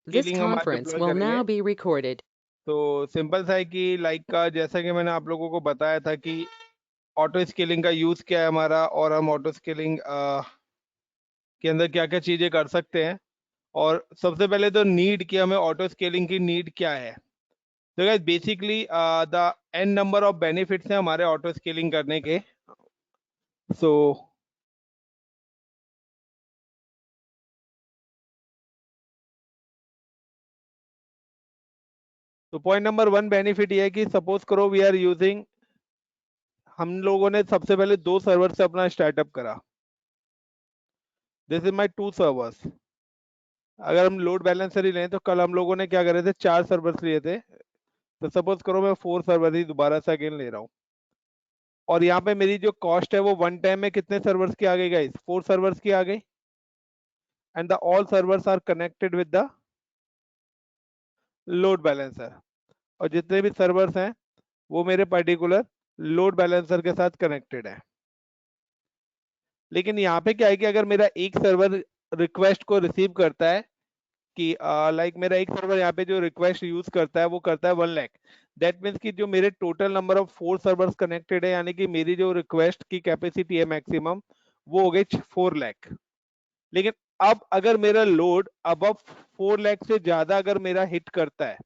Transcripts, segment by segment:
This scaling हम आज conference deploy will करेंगे। now be recorded. तो सिंपल सा है कि लाइक का जैसा कि मैंने आप लोगों को बताया था कि ऑटो स्केलिंग का यूज क्या है हमारा, और हम ऑटो स्केलिंग के अंदर क्या क्या चीजें कर सकते हैं। और सबसे पहले तो नीड कि हमें ऑटो स्केलिंग की नीड क्या है। तो guys basically the n number of benefits हैं हमारे ऑटो स्केलिंग करने के। सो तो पॉइंट नंबर वन बेनिफिट ये है कि सपोज करो वी आर यूजिंग, हम लोगों ने सबसे पहले 2 सर्वर से अपना स्टार्टअप करा। This is my 2 servers. अगर हम लोड बैलेंसर ही लें तो कल हम लोगों ने क्या करे थे, 4 सर्वर्स लिए थे। तो सपोज करो मैं 4 सर्वर ही दोबारा से अगेन ले रहा हूँ। और यहाँ पे मेरी जो कॉस्ट है वो वन टाइम में कितने सर्वर्स की आ गई गाइस, 4 सर्वर्स की आ गई। And the all servers are connected with the load balancer. और जितने भी सर्वर्स हैं वो मेरे पर्टिकुलर लोड बैलेंसर के साथ कनेक्टेड है। लेकिन यहाँ पे क्या है कि अगर मेरा एक सर्वर रिक्वेस्ट को रिसीव करता है कि लाइक मेरा एक सर्वर यहाँ पे जो रिक्वेस्ट यूज करता है वो करता है 1 लाख। दैट मीन्स कि जो मेरे total number of 4 servers connected है, यानी कि मेरी जो रिक्वेस्ट की कैपेसिटी है मैक्सिमम, वो हो गई 4 लाख। लेकिन अब अगर मेरा लोड अब 4 लाख से ज्यादा अगर मेरा हिट करता है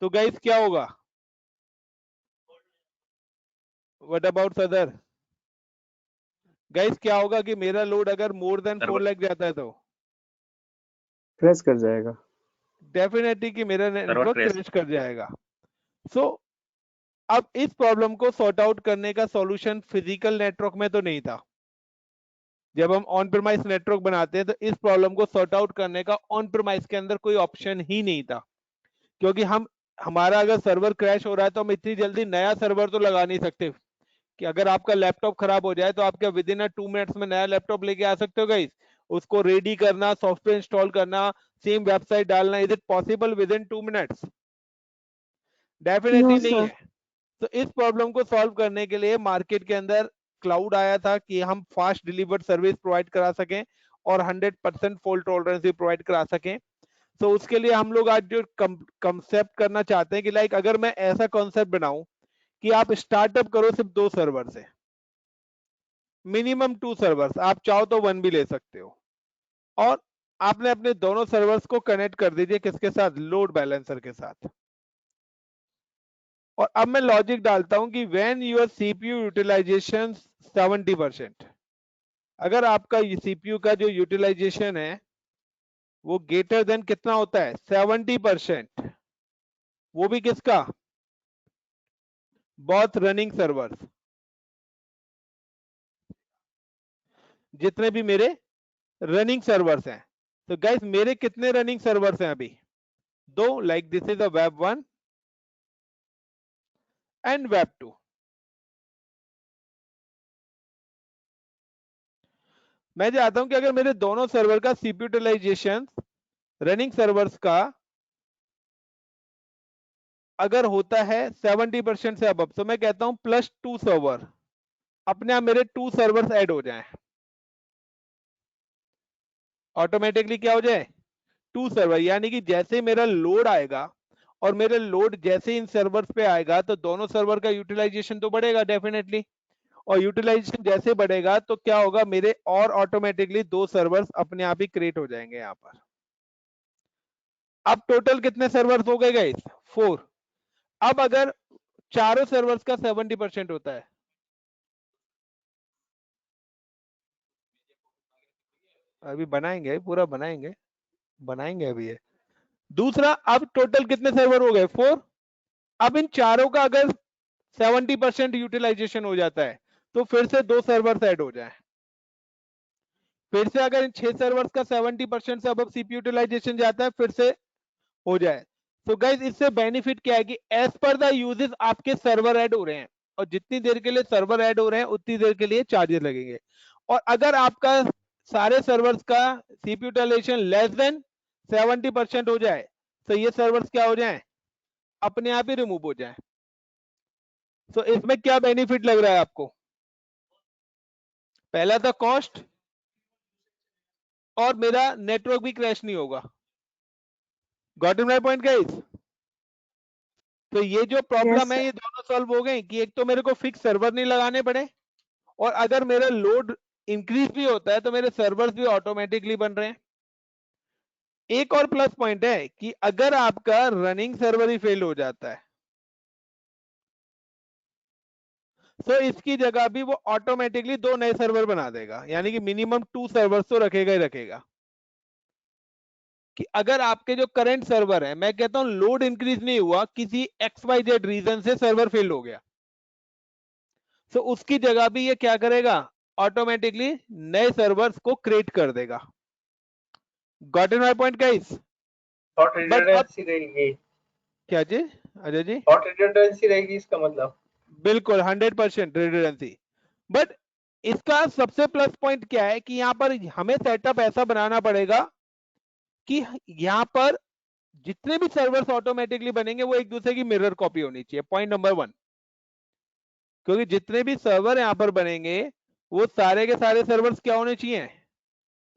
तो गाइस क्या होगा, व्हाट अबाउट सदर गाइस, क्या होगा कि मेरा लोड अगर मोर देन सर्वर 4 लाख जाता है तो क्रैश कर जाएगा। डेफिनेटली कि मेरा सर्वर नेटवर्क क्रेश। क्रैश कर जाएगा। सो अब इस प्रॉब्लम को सॉर्ट आउट करने का सॉल्यूशन फिजिकल नेटवर्क में तो नहीं था। जब हम ऑन प्रेमाइज नेटवर्क बनाते हैं तो इस प्रॉब्लम को सॉर्ट आउट करने का ऑन प्रेमाइज के अंदर कोई ऑप्शन ही नहीं था। क्योंकि हम, हमारा अगर सर्वर क्रैश हो रहा है तो हम इतनी जल्दी नया सर्वर तो लगा नहीं सकते। कि अगर आपका लैपटॉप खराब हो जाए तो आप क्या विद इन 2 मिनट्स में नया लैपटॉप लेके आ सकते हो गाइस? उसको रेडी करना, सॉफ्टवेयर इंस्टॉल करना, सेम वेबसाइट डालना, is it possible with in 2 minutes? No definitely नहीं सर। है। तो इस प्रॉब्लम को सॉल्व करने के लिए मार्केट के अंदर क्लाउड आया था कि हम फास्ट डिलीवर्ड सर्विस प्रोवाइड करा सकें और 100% फॉल्ट टॉलरेंस भी प्रोवाइड करा सकें। तो उसके लिए हम लोग आज जो कंसेप्ट करना चाहते हैं कि लाइक अगर मैं ऐसा कॉन्सेप्ट बनाऊं कि आप स्टार्टअप करो सिर्फ 2 सर्वर से, मिनिमम 2 सर्वर्स, आप चाहो तो 1 भी ले सकते हो। और आपने अपने दोनों सर्वर्स को कनेक्ट कर दीजिए किसके साथ, लोड बैलेंसर के साथ। और अब मैं लॉजिक डालता हूं कि व्हेन योर सीपीयू यूटिलाइजेशन 70%, अगर आपका सीपीयू का जो यूटिलाइजेशन है वो ग्रेटर देन कितना होता है, 70%, वो भी किसका, बहुत रनिंग सर्वर्स, जितने भी मेरे रनिंग सर्वर्स हैं। तो गाइस मेरे कितने रनिंग सर्वर्स हैं अभी, 2, like this is a web 1 and web 2। मैं चाहता हूं कि अगर मेरे दोनों सर्वर का सीपीयू यूटिलाइजेशन रनिंग सर्वर्स का अगर होता है 70% से अब, तो मैं कहता हूं +2 सर्वर, अपने आप मेरे 2 सर्वर्स ऐड हो जाएं। ऑटोमेटिकली क्या हो जाए, 2 सर्वर, यानी कि जैसे मेरा लोड आएगा और मेरे लोड जैसे इन सर्वर्स पे आएगा तो दोनों सर्वर का यूटिलाइजेशन तो बढ़ेगा डेफिनेटली। और यूटिलाइजेशन जैसे बढ़ेगा तो क्या होगा, मेरे और ऑटोमेटिकली 2 सर्वर्स अपने आप ही क्रिएट हो जाएंगे यहां पर। अब टोटल कितने सर्वर्स हो गए गाइस, 4। अब अगर चारों सर्वर्स का 70% होता है, अभी बनाएंगे, पूरा बनाएंगे, बनाएंगे अभी ये। दूसरा, अब टोटल कितने सर्वर हो गए, 4। अब इन चारों का अगर 70% यूटिलाइजेशन हो जाता है तो फिर से 2 सर्वर्स ऐड हो जाए। फिर से अगर इन 6 सर्वर्स का 70% से अब सीपीयू यूटिलाइजेशन जाता है, फिर से हो जाए। तो गाइज इससे बेनिफिट क्या है कि एज पर द यूजेस आपके सर्वर ऐड हो रहे हैं, और जितनी देर के लिए सर्वर ऐड हो रहे हैं उतनी देर के लिए चार्जेस लगेंगे। और अगर आपका सारे सर्वर्स का सीपीयू यूटिलाइजेशन लेस देन 70% हो जाए तो ये सर्वर्स क्या हो जाए, अपने आप ही रिमूव हो जाए। तो इसमें क्या बेनिफिट लग रहा है आपको, पहला था कॉस्ट, और मेरा नेटवर्क भी क्रैश नहीं होगा। Got my point guys? तो ये जो यस प्रॉब्लम है सर। ये दोनों सॉल्व हो गए कि एक तो मेरे को फिक्स सर्वर नहीं लगाने पड़े, और अगर मेरा लोड इंक्रीज भी होता है तो मेरे सर्वर्स भी ऑटोमेटिकली बन रहे हैं। एक और प्लस पॉइंट है कि अगर आपका रनिंग सर्वर ही फेल हो जाता है तो इसकी जगह भी वो ऑटोमेटिकली 2 नए सर्वर बना देगा, यानी कि मिनिमम 2 सर्वर्स तो रखेगा ही रखेगा। कि अगर आपके जो करंट सर्वर है, मैं कहता हूं लोड इंक्रीज नहीं हुआ, किसी XYZ रीजन से सर्वर फेल हो गया, तो उसकी जगह भी ये क्या करेगा, ऑटोमेटिकली नए सर्वर्स को क्रिएट कर देगा। Got in my point guys? Hot but अब रिडंडेंसी रहेगी। क्या जी अजय जी? हॉट रिडंडेंसी रहेगी इसका मतलब। बिल्कुल 100% रिडंडेंसी। बट इसका सबसे प्लस पॉइंट क्या है कि यहां पर हमें सेटअप ऐसा बनाना पड़ेगा कि यहां पर जितने भी सर्वर्स ऑटोमेटिकली बनेंगे वो एक दूसरे की मिरर कॉपी होनी चाहिए, पॉइंट नंबर 1। क्योंकि जितने भी सर्वर यहां पर बनेंगे वो सारे के सारे सर्वर्स क्या होने चाहिए,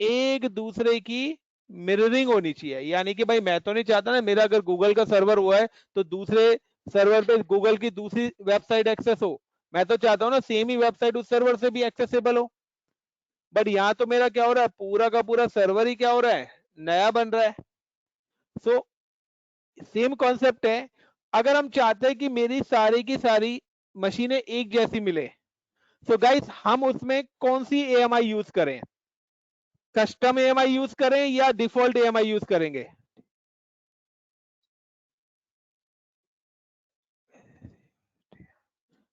एक दूसरे की मिररिंग होनी चाहिए। यानी कि भाई मैं तो नहीं चाहता ना मेरा अगर गूगल का सर्वर हुआ है तो दूसरे सर्वर पे गूगल की दूसरी वेबसाइट एक्सेस हो, मैं तो चाहता हूं ना सेम ही वेबसाइट उस सर्वर से भी एक्सेसिबल हो। बट यहां तो मेरा क्या हो रहा है, पूरा का पूरा सर्वर ही क्या हो रहा है, नया बन रहा है। सो सेम कॉन्सेप्ट है, अगर हम चाहते हैं कि मेरी सारी की सारी मशीनें एक जैसी मिले, सो गाइस हम उसमें कौन सी AMI यूज करें, कस्टम AMI यूज करें या डिफॉल्ट AMI यूज करेंगे?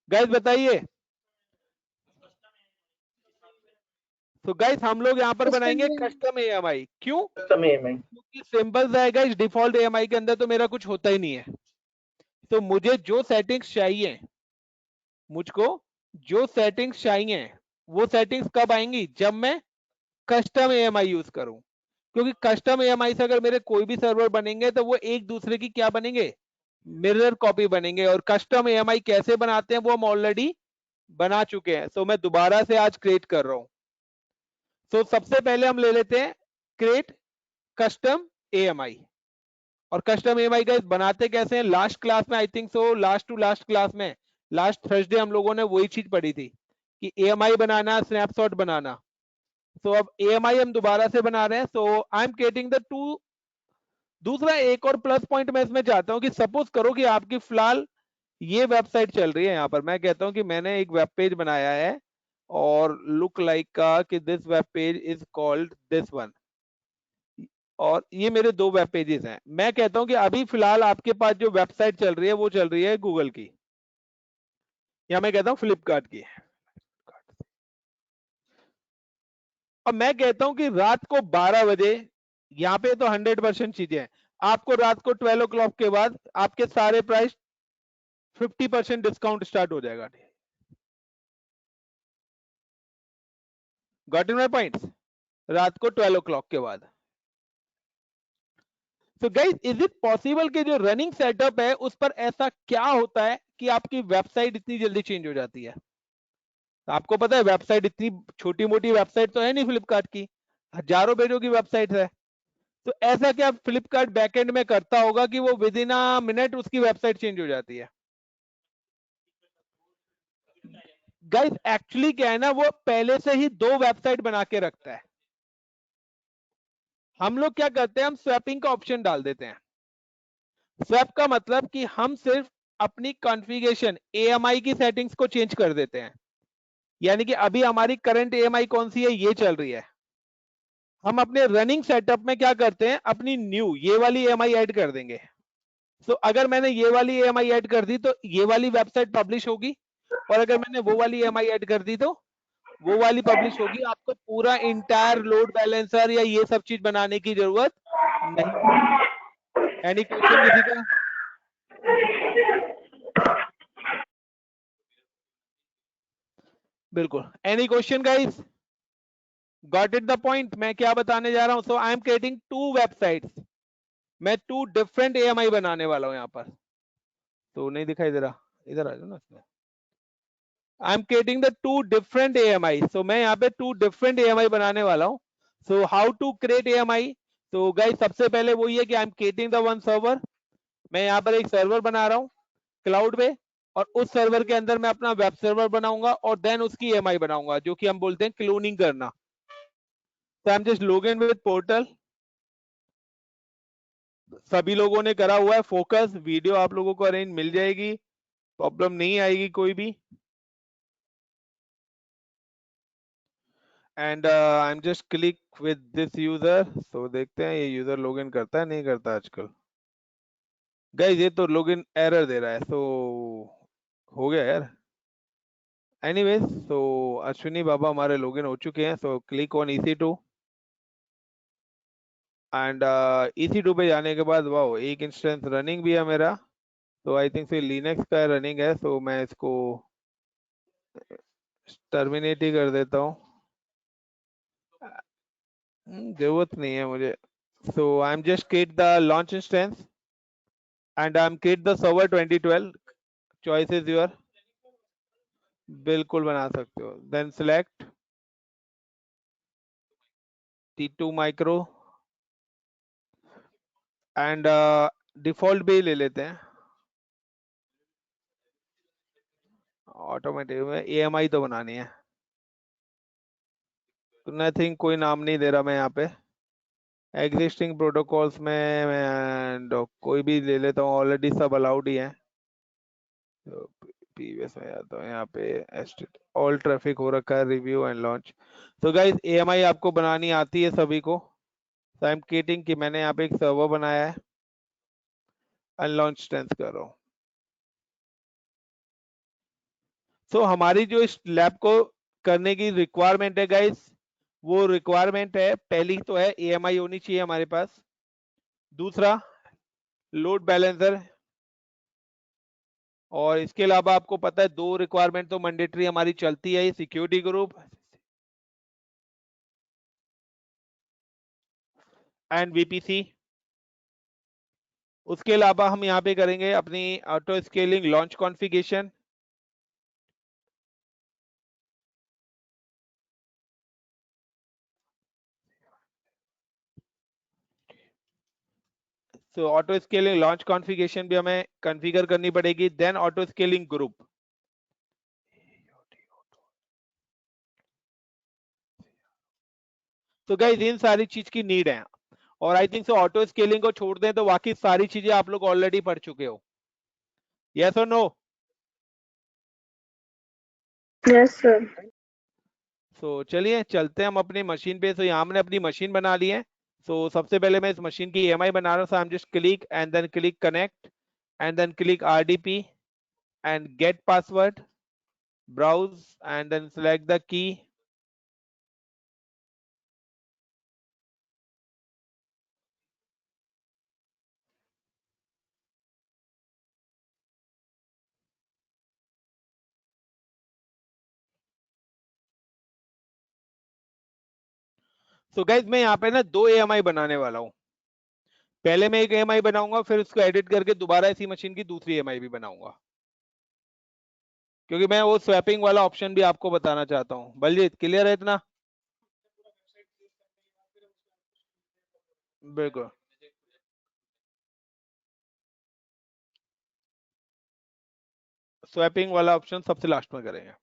गाइस बताइए। तो गाइस हम लोग यहां पर कस्टम बनाएंगे कस्टम AMI। क्यों? कस्टम में क्योंकि सिंपल रहेगा, इस डिफॉल्ट AMI के अंदर तो मेरा कुछ होता ही नहीं है। तो मुझे जो सेटिंग्स चाहिए, मुझको जो सेटिंग्स चाहिए वो सेटिंग्स कब आएंगी, जब मैं कस्टम AMI यूज करूं। क्योंकि कस्टम AMI से अगर मेरे कोई भी सर्वर बनेंगे तो वो एक दूसरे की क्या बनेंगे, मिरर कॉपी बनेंगे। और कस्टम AMI कैसे बनाते हैं वो हम ऑलरेडी बना चुके हैं, तो मैं दोबारा से आज क्रिएट कर रहा हूं। तो सबसे पहले हम ले लेते हैं क्रिएट कस्टम AMI। और कस्टम AMI का बनाते कैसे हैं, लास्ट क्लास में I think so, last to last class में, लास्ट थर्सडे हम लोगों ने वही चीज पढ़ी थी कि AMI बनाना, स्नैपशॉट बनाना। तो अब AMI हम दोबारा से बना रहे हैं। So I am creating the two. दूसरा एक और प्लस पॉइंट मैं इसमें चाहता हूं कि सपोज करो कि आपकी फिलहाल ये वेबसाइट चल रही है, यहां पर मैं कहता हूं कि मैंने एक वेब पेज बनाया है और लुक लाइक का कि this web page is called this one, और ये मेरे 2 वेब पेजेस हैं। मैं कहता हूं कि अभी फिलहाल आपके पास जो वेबसाइट चल रही है वो चल रही है गूगल की, या मैं कहता हूं फ्लिपकार्ट की। अब मैं कहता हूं कि रात को 12 बजे, यहाँ पे तो 100% चीजें हैं, आपको रात को 12 o'clock के बाद आपके सारे प्राइस 50% डिस्काउंट स्टार्ट हो जाएगा। Got in my points? रात को 12 o'clock के बाद। तो गाइस इज इट पॉसिबल कि जो रनिंग सेटअप है उस पर ऐसा क्या होता है कि आपकी वेबसाइट इतनी जल्दी चेंज हो जाती है? आपको पता है वेबसाइट इतनी छोटी मोटी वेबसाइट तो है नहीं फ्लिपकार्ट की, हजारों पेजों की वेबसाइट है। तो ऐसा क्या फ्लिपकार्ट बैकएंड में करता होगा कि वो विद इन अ मिनट उसकी वेबसाइट चेंज हो जाती है? गाइस एक्चुअली क्या है ना, वो पहले से ही 2 वेबसाइट बना के रखता है। हम लोग क्या करते हैं, हम स्वैपिंग का ऑप्शन डाल देते हैं। स्वैप का मतलब कि हम सिर्फ अपनी कॉन्फ़िगरेशन AMI की सेटिंग्स को चेंज कर देते हैं। यानी कि अभी हमारी करंट AMI कौन सी है, ये चल रही है। हम अपने रनिंग सेटअप में क्या करते हैं, अपनी न्यू ये वाली AMI ऐड कर देंगे। तो अगर मैंने ये वाली AMI ऐड कर दी तो ये वाली वेबसाइट पब्लिश होगी, और अगर मैंने वो वाली AMI ऐड कर दी तो वो वाली पब्लिश होगी। आपको पूरा इंटायर लोड बैलेंसर या ये सब चीज बनाने की जरूरत नहीं। एनी क्वेश्चन किसी का? बिल्कुल, any question guys? Got it the point मैं क्या बताने जा रहा हूं? सो आई एम क्रिएटिंग 2 वेबसाइट्स, मैं 2 डिफरेंट AMI बनाने वाला हूं यहां पर। तो नहीं दिखाई दे रहा, इधर आ जाओ ना इसमें। I am creating the 2 different AMI। So मैं यहाँ पे 2 डिफरेंट AMI बनाने वाला हूं। So how to create AMI? तो गाइस सबसे पहले वही है कि I am creating the one server. मैं यहाँ पर एक सर्वर बना रहा हूँ क्लाउड पे, और उस सर्वर के अंदर मैं अपना वेब सर्वर बनाऊंगा और देन उसकी EMI बनाऊंगा, जो कि हम बोलते हैं क्लोनिंग करना। तो I am just log in with portal. सभी लोगों ने करा हुआ है फोकस, वीडियो आप लोगों को अरेंज मिल जाएगी, प्रॉब्लम नहीं आएगी कोई भी। And I am just click with this user. तो देखते हैं ये यूजर लॉगिन करता है नहीं करता आजकल। गाइस ये तो लॉगिन एरर दे रहा है, तो हो गया यार। एनीवेज, तो अश्विनी बाबा हमारे लॉगिन हो चुके हैं। So click on EC2 and EC2 पे जाने के बाद वाओ एक इंस्टेंस रनिंग भी है मेरा। तो आई थिंक से लिनक्स का रनिंग है, तो मैं इसको टर्मिनेट ही कर देता हूँ। जरूरत नहीं है मुझे। So I am just create the launch instance and I am create the server 2012। Choice is your. बिल्कुल बना सकते हो। Then select T2 micro and default भी ले लेते हैं। ऑटोमेटिक में EMI तो बनानी है, तो नथिंग कोई नाम नहीं दे रहा मैं यहाँ पे। एग्जिस्टिंग प्रोटोकॉल्स में मैं कोई भी ले लेता हूँ, ऑलरेडी सब अलाउड ही है। तो प्रीवियस में जाता हूँ, यहाँ पे ऑल ट्रैफिक हो रखा है, रिव्यू एंड लॉन्च। तो गाइस EMI आपको बनानी आती है सभी को। तो आई एम क्रिएटिंग कि मैंने यहाँ पे एक सर्वर बनाया है, अनलॉन्च इंस्टेंस कर रहा हूँ। तो हमारी जो इस लैब को करने की रिक्वायरमेंट है गाइस, वो रिक्वायरमेंट है, पहली तो है EMI होनी चाहिए हमारे पास। दूसरा लोड बैलेंसर, और इसके अलावा आपको पता है दो रिक्वायरमेंट तो मैंडेटरी हमारी चलती है, सिक्योरिटी ग्रुप एंड VPC। उसके अलावा हम यहाँ पे करेंगे अपनी ऑटो स्केलिंग लॉन्च कॉन्फ़िगरेशन। तो ऑटो स्केलिंग लॉन्च कॉन्फ़िगरेशन भी हमें कॉन्फ़िगर करनी पड़ेगी। Then auto scaling group. तो गाइस इन सारी चीज की नीड है, और I think so auto scaling को छोड़ दें तो बाकी सारी चीजें आप लोग ऑलरेडी पढ़ चुके हो। यस और नो? Yes sir. सो चलिए चलते हैं हम अपनी मशीन पे। तो यहाँ हमने अपनी मशीन बना ली है। सो सबसे पहले मैं इस मशीन की EMI बना रहा हूँ। I am just click and then click connect and then click RDP and get password, browse and then select the key. So guys मैं यहाँ पे ना दो EMI बनाने वाला हूँ। पहले मैं एक EMI बनाऊंगा, फिर उसको एडिट करके दोबारा इसी मशीन की दूसरी EMI भी बनाऊंगा, क्योंकि मैं वो स्वैपिंग वाला ऑप्शन भी आपको बताना चाहता हूँ। बलजीत क्लियर है इतना? बिल्कुल। स्वैपिंग वाला ऑप्शन सबसे लास्ट में करेंगे।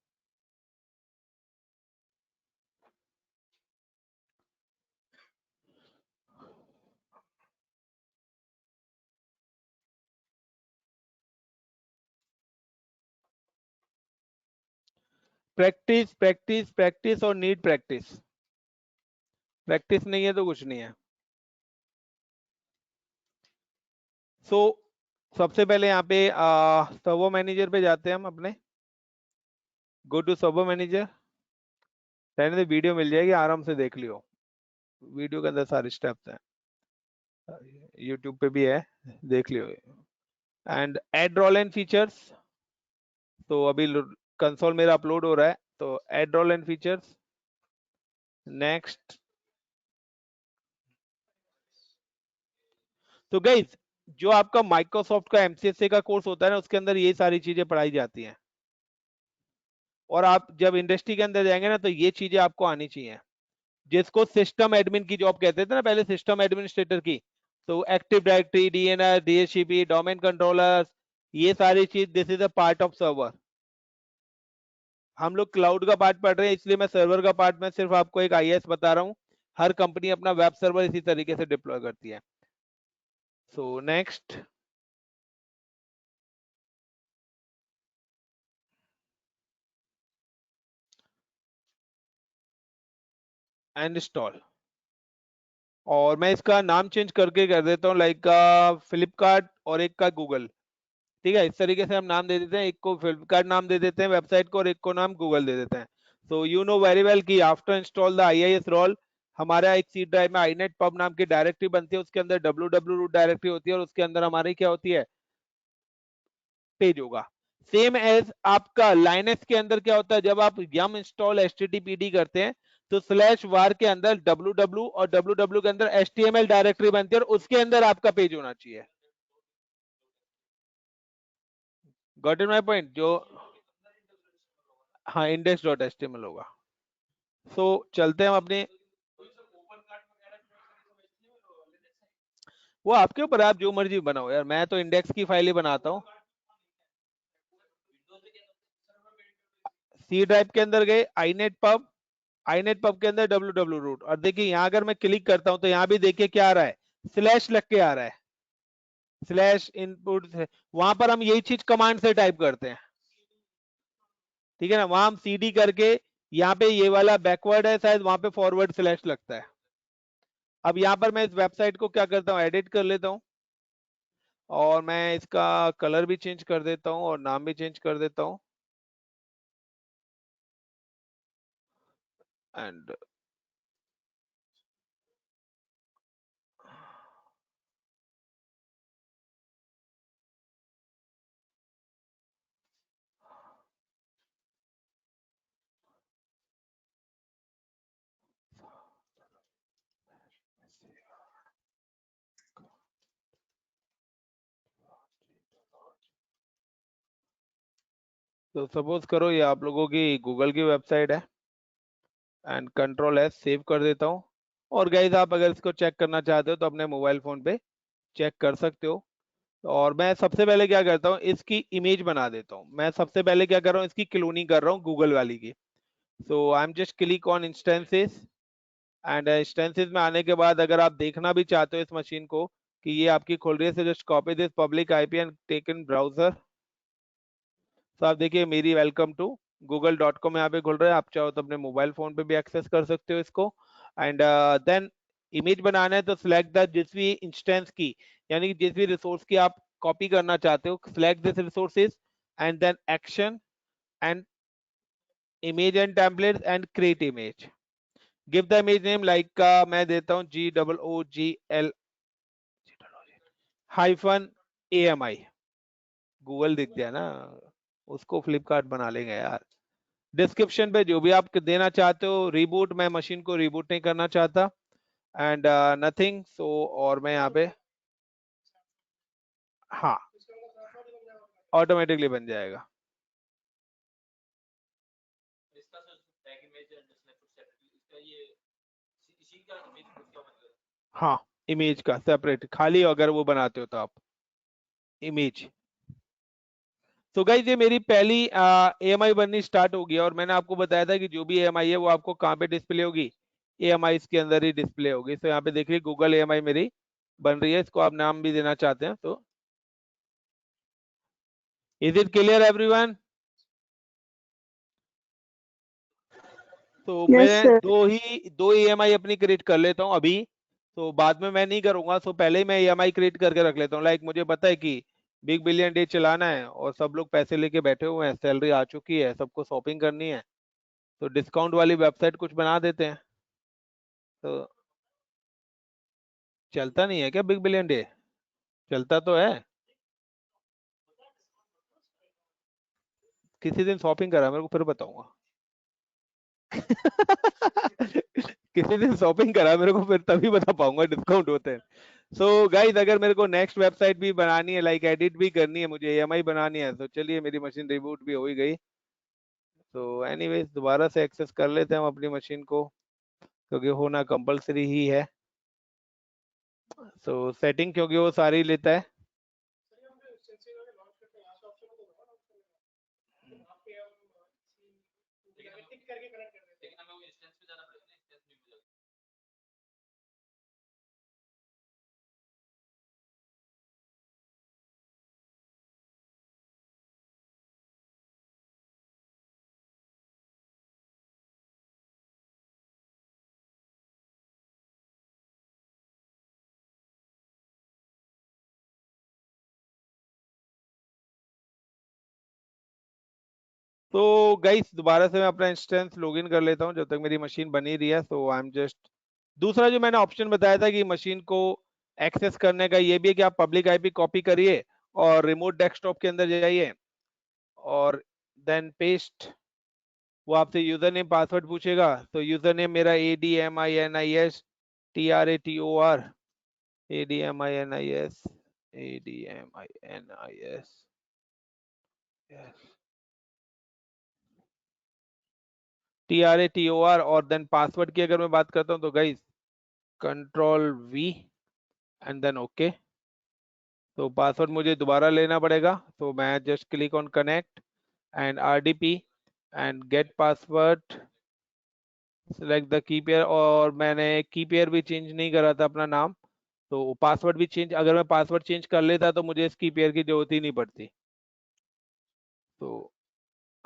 प्रैक्टिस प्रैक्टिस प्रैक्टिस और नीड प्रैक्टिस। प्रैक्टिस नहीं है तो कुछ नहीं है। सो सबसे पहले यहाँ पे सर्वो मैनेजर पे जाते हैं हम अपने। Go to server manager. रहने दे, वीडियो मिल जाएगी, आराम से देख लियो, वीडियो के अंदर सारे स्टेप्स हैं, यूट्यूब पे भी है, देख लियो। And add role and features. तो अभी कंसोल मेरा अपलोड हो रहा है, तो add role and features, next. तो गाइस जो आपका माइक्रोसॉफ्ट का MCSA का कोर्स होता है ना, उसके अंदर ये सारी चीजें पढ़ाई जाती हैं, और आप जब इंडस्ट्री के अंदर जाएंगे ना तो ये चीजें आपको आनी चाहिए। जिसको सिस्टम एडमिन की जॉब कहते थे ना पहले, सिस्टम एडमिनिस्ट्रेटर की। तो active directory, DNS, DHCP, domain controllers, ये सारी चीज, this is a part of server. हम लोग क्लाउड का पार्ट पढ़ रहे हैं, इसलिए मैं सर्वर का पार्ट में सिर्फ आपको एक आईएएस बता रहा हूँ। हर कंपनी अपना वेब सर्वर इसी तरीके से डिप्लॉय करती है। So next, install. और मैं इसका नाम चेंज करके कर देता हूँ, लाइक फ्लिपकार्ट और एक का गूगल। ठीक है, इस तरीके से हम नाम दे देते हैं, एक को फ्लिपकार्ट नाम दे देते हैं वेबसाइट को, और एक को नाम गूगल दे देते हैं। So you know very well कि after install the IIS role, हमारा एक सी ड्राइव में आईनेट पब नाम की डायरेक्टरी बनती है, उसके अंदर www रूट डायरेक्टरी होती है, और उसके अंदर हमारी क्या होती है, पेज होगा। सेम एज आपका लाइनेक्स के अंदर क्या होता है, जब आप यम इंस्टॉल httpd करते हैं तो /var के अंदर www और www के अंदर html डायरेक्टरी बनती है, और उसके अंदर आपका पेज होना चाहिए। Got it my point? जो हाँ, index.html होगा। सो चलते हैं हम अपने, वो आपके ऊपर, आप जो मर्जी बनाओ यार, मैं तो इंडेक्स की फाइल ही बनाता हूँ। सी ड्राइव के अंदर गए, आईनेट पब के अंदर www रूट, और देखिए यहाँ अगर मैं क्लिक करता हूँ तो यहाँ भी देखिए क्या आ रहा है, स्लैश लग के आ रहा है, स्लैश इनपुट। वहां पर हम यही चीज कमांड से टाइप करते हैं, ठीक है ना, वहां हम सीडी करके, यहाँ पे ये वाला बैकवर्ड है शायद, वहां पे फॉरवर्ड स्लैश लगता है। अब यहाँ पर मैं इस वेबसाइट को क्या करता हूँ, एडिट कर लेता हूँ, और मैं इसका कलर भी चेंज कर देता हूँ और नाम भी चेंज कर देता हूँ। एंड तो सपोज करो ये आप लोगों की गूगल की वेबसाइट है, एंड कंट्रोल एस सेव कर देता हूँ। और गाइज आप अगर इसको चेक करना चाहते हो तो अपने मोबाइल फोन पे चेक कर सकते हो। और मैं सबसे पहले क्या करता हूँ, इसकी इमेज बना देता हूँ। मैं सबसे पहले क्या कर रहा हूँ, इसकी क्लोनिंग कर रहा हूँ गूगल वाली की। So I am just click on instances, and instances में आने के बाद अगर आप देखना भी चाहते हो इस मशीन को कि ये आपकी खुल रही है, just copy this public IP and take in browser. तो आप देखिए मेरी वेलकम टू google.com यहाँ पे खुल रहा है। आप चाहो तो अपने मोबाइल फोन पे भी एक्सेस कर सकते हो इसको। एंड देन इमेज बनाना है तो सिलेक्ट द जिस भी इंस्टेंस की, यानी कि जिस भी रिसोर्स की आप कॉपी करना चाहते हो, select this resources and then action and image and templates and create image. Give the image name, like मैं देता हूँ GOOGL -AMI। गूगल दिख गया ना, उसको फ्लिपकार्ट बना लेंगे यार। डिस्क्रिप्शन पे जो भी आप देना चाहते हो, रिबूट, मैं मशीन को रिबूट नहीं करना चाहता, एंड नथिंग। सो और मैं यहाँ पे, हाँ, ऑटोमेटिकली बन जाएगा। हाँ, इमेज का सेपरेट खाली अगर वो बनाते हो तो आप इमेज। तो गाइस ये मेरी पहली AMI बननी स्टार्ट होगी, और मैंने आपको बताया था कि जो भी AMI है वो आपको कहाँ पे डिस्प्ले होगी, AMI के अंदर ही डिस्प्ले होगी। तो यहाँ पे देखिए गूगल AMI मेरी बन रही है, इसको आप नाम भी देना चाहते हैं तो। Is it clear everyone? तो Yes, मैं sir. दो EMI अपनी क्रिएट कर लेता हूँ अभी, तो बाद में मैं नहीं करूंगा। तो पहले ही मैं EMI क्रिएट करके रख लेता हूँ। लाइक मुझे पता है कि बिग बिलियन डे चलाना है और सब लोग पैसे लेके बैठे हुए हैं, सैलरी आ चुकी है, सबको शॉपिंग करनी है, तो डिस्काउंट वाली वेबसाइट कुछ बना देते हैं। तो चलता नहीं है क्या बिग बिलियन डे? चलता तो है। किसी दिन शॉपिंग करा मेरे को फिर बताऊंगा। किसी दिन शॉपिंग करा मेरे को फिर तभी बता पाऊंगा डिस्काउंट होते हैं। सो गाइस अगर मेरे को नेक्स्ट वेबसाइट भी बनानी है, लाइक एडिट भी करनी है, मुझे EMI बनानी है, तो चलिए मेरी मशीन रिबूट भी हो ही गई। तो एनीवेज दोबारा से एक्सेस कर लेते हैं हम अपनी मशीन को। क्योंकि होना कंपलसरी ही है। तो सेटिंग क्योंकि वो सारी लेता है। तो गाइस दोबारा से मैं अपना इंस्टेंस लॉगिन कर लेता हूं जब तक मेरी मशीन बनी रही है। सो आई एम जस्ट, दूसरा जो मैंने ऑप्शन बताया था कि मशीन को एक्सेस करने का, ये भी है कि आप पब्लिक आईपी कॉपी करिए और रिमोट डेस्कटॉप के अंदर जाइए और देन पेस्ट। वो आपसे यूजर नेम पासवर्ड पूछेगा, तो यूजर नेम मेरा ADMINIS TRATOR, ADMINIS TRATOR। और देन पासवर्ड की अगर मैं बात करता हूं तो guys Ctrl+V and then okay. तो पासवर्ड मुझे दोबारा लेना पड़ेगा, तो मैं just click on connect and RDP and get password, select the key pair. और मैंने की पेयर भी चेंज नहीं करा था अपना नाम, तो पासवर्ड भी चेंज, अगर मैं पासवर्ड चेंज कर लेता तो मुझे इस की पेयर की जरूरत ही नहीं पड़ती। तो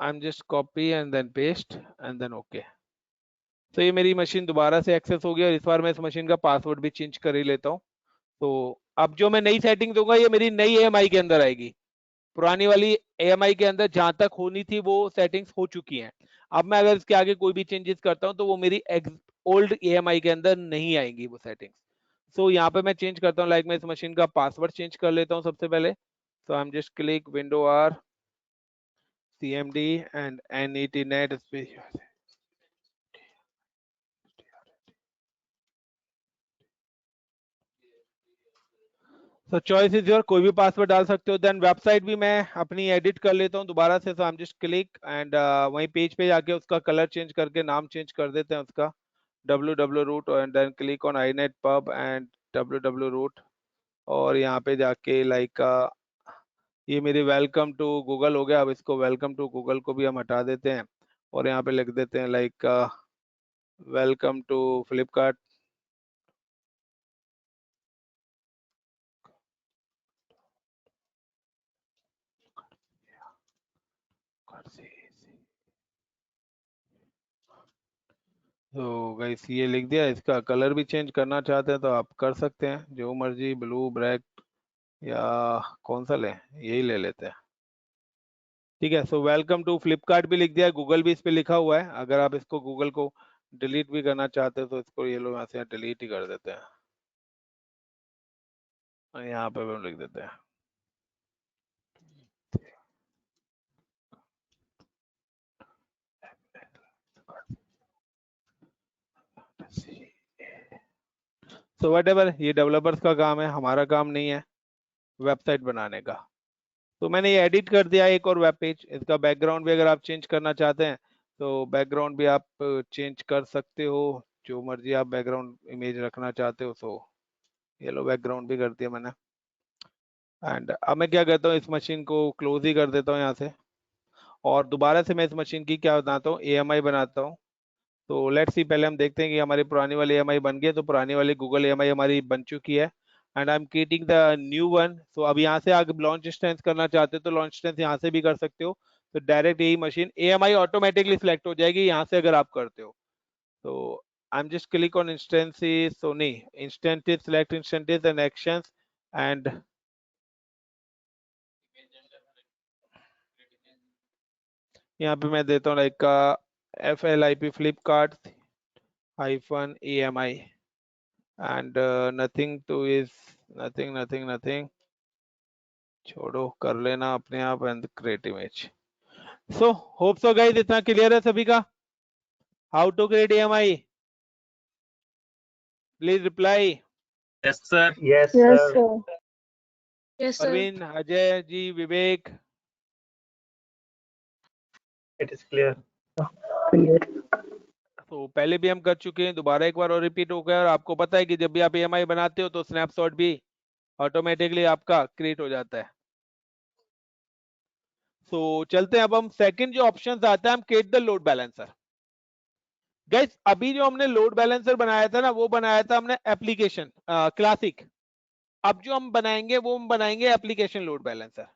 I am just copy and then paste and then okay. तो ये मेरी मशीन दोबारा से एक्सेस हो गई और इस बार मैं इस मशीन का पासवर्ड भी चेंज कर ही लेता हूँ। तो अब जो मैं नई सेटिंग दूंगा ये मेरी नई AMI के अंदर आएगी। पुरानी वाली AMI के अंदर जहां तक होनी थी वो सेटिंग्स हो चुकी हैं। अब मैं अगर इसके आगे कोई भी चेंजेस करता हूं तो वो मेरी ओल्ड AMI के अंदर नहीं आएंगी वो सेटिंग्स। सो यहाँ पे मैं चेंज करता हूँ, लाइक मैं इस मशीन का पासवर्ड चेंज कर लेता हूँ सबसे पहले। So I am just click window R CMD and NETnet space. तो चॉइस इज योर, कोई भी पासवर्ड डाल सकते हो। देन वेबसाइट भी मैं अपनी एडिट कर लेता हूँ दोबारा से। So I am just click and वहीं पेज पे जाके उसका कलर चेंज करके नाम चेंज कर देते हैं उसका www root and then click on INET pub and www root। और यहाँ पे जाके लाइक ये मेरी वेलकम टू गूगल हो गया। अब इसको वेलकम टू गूगल को भी हम हटा देते हैं और यहाँ पे लिख देते हैं लाइक वेलकम टू फ्लिपकार्ट। तो गाइस ये लिख दिया। इसका कलर भी चेंज करना चाहते हैं तो आप कर सकते हैं, जो मर्जी, ब्लू, ब्लैक या कौन सा लें, यही ले लेते हैं। ठीक है। सो वेलकम टू फ्लिपकार्ट भी लिख दिया, गूगल भी इस पे लिखा हुआ है। अगर आप इसको गूगल को डिलीट भी करना चाहते हो तो इसको ये लोग यहाँ से डिलीट ही कर देते हैं। यहाँ पे हम लिख देते हैं सो व्हाटएवर। ये डेवलपर्स का काम है, हमारा काम नहीं है वेबसाइट बनाने का। तो मैंने ये एडिट कर दिया एक और वेब पेज। इसका बैकग्राउंड भी अगर आप चेंज करना चाहते हैं तो बैकग्राउंड भी आप चेंज कर सकते हो, जो मर्जी आप बैकग्राउंड इमेज रखना चाहते हो। सो ये लो बैकग्राउंड भी कर दिया मैंने। एंड अब मैं क्या करता हूँ, इस मशीन को क्लोज ही कर देता हूँ यहाँ से और दोबारा से मैं इस मशीन की क्या बनाता हूँ, AMI बनाता हूँ। तो लेट्स सी, पहले हम देखते हैं कि हमारी पुरानी वाली AMI बन गई है। तो पुरानी वाली गूगल AMI हमारी बन चुकी है and I am creating the new one. So अब यहाँ से आगे लॉन्च इंस्टेंस करना चाहते हो तो लॉन्च इंस्टेंस यहाँ से भी कर सकते हो। तो डायरेक्ट यही मशीन AMI ऑटोमेटिकली सिलेक्ट हो जाएगी यहाँ से अगर आप करते हो। तो I am just click on instances, so नहीं, instances, select instances and actions and यहाँ पे मैं देता हूँ like FLIP Flipkart -AMI and nothing to is nothing छोड़ो, कर लेना अपने आप and create image. So hope so guys इतना क्लियर है सभी का, how to create AMI। Please reply. Yes, sir. Yes, Yes, sir. sir. Yes, sir. Parveen, Ajay ji, Vivek. It is clear. Clear. तो पहले भी हम कर चुके हैं, दोबारा एक बार और रिपीट हो गया। और आपको पता है कि जब भी आप EMI बनाते हो तो स्नैपशॉट भी ऑटोमेटिकली आपका क्रिएट हो जाता है। तो चलते हैं अब हम सेकंड जो ऑप्शन आता है, हम create the load balancer. Guys अभी जो हमने लोड बैलेंसर बनाया था ना, वो बनाया था हमने एप्लीकेशन क्लासिक। अब जो हम बनाएंगे वो हम बनाएंगे एप्लीकेशन लोड बैलेंसर।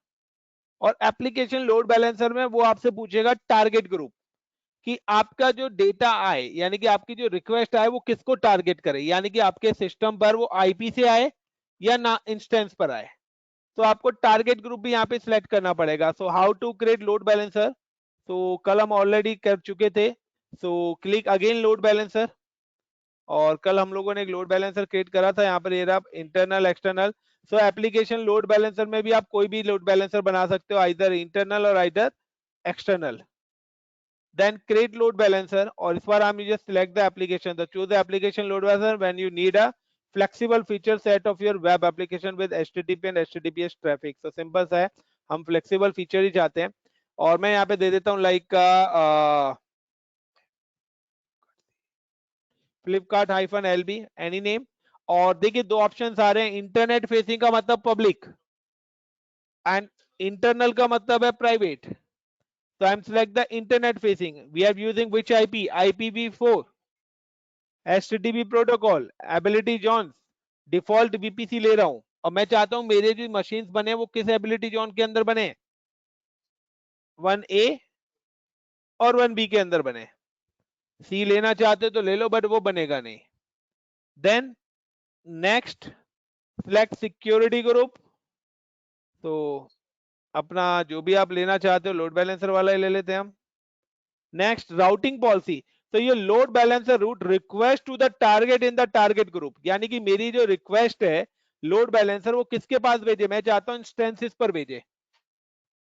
और एप्लीकेशन लोड बैलेंसर में वो आपसे पूछेगा टारगेट ग्रुप, कि आपका जो डेटा आए, यानी कि आपकी जो रिक्वेस्ट आए वो किसको टारगेट करे, यानी कि आपके सिस्टम पर वो आईपी से आए या ना इंस्टेंस पर आए। तो आपको टारगेट ग्रुप भी यहाँ पे सिलेक्ट करना पड़ेगा। So how to create load balancer, तो कल हम ऑलरेडी कर चुके थे। So click again load balancer, और कल हम लोगों ने एक लोड बैलेंसर क्रिएट करा था। यहाँ पर ये रहा इंटरनल एक्सटर्नल। सो एप्लीकेशन लोड बैलेंसर में भी आप कोई भी लोड बैलेंसर बना सकते हो, आइदर इंटरनल और either external. Then create load balancer, और इस बार हम just select the application, the choose the application load balancer when you need a flexible feature set of your web application with HTTP and HTTPS traffic। so simple सा है, हम flexible feature ही चाहते हैं। और मैं यहाँ पे दे देता हूँ लाइक Flipkart-LB एनी नेम। और देखिए दो ऑप्शन आ रहे हैं, इंटरनेट फेसिंग का मतलब पब्लिक एंड इंटरनल का मतलब है private. So I'm select the internet facing. We are using which IP? IPv4, HTTP protocol, Ability Zones, default VPC ले रहा हूं। और मैं चाहता हूं मेरे जो मशीन्स बने वो किस एबिलिटी जोन के अंदर बने, 1A और 1B के अंदर बने। C लेना चाहते तो ले लो, बट वो बनेगा नहीं। Then next select security group, तो अपना जो भी आप लेना चाहते हो लोड बैलेंसर वाला ही ले लेते हैं हम। नेक्स्ट राउटिंग पॉलिसी, तो ये load balancer route request to the target in the target group, यानी कि मेरी जो रिक्वेस्ट है लोड बैलेंसर वो किसके पास भेजे, मैं चाहता हूं इंस्टेंसेस पर भेजे।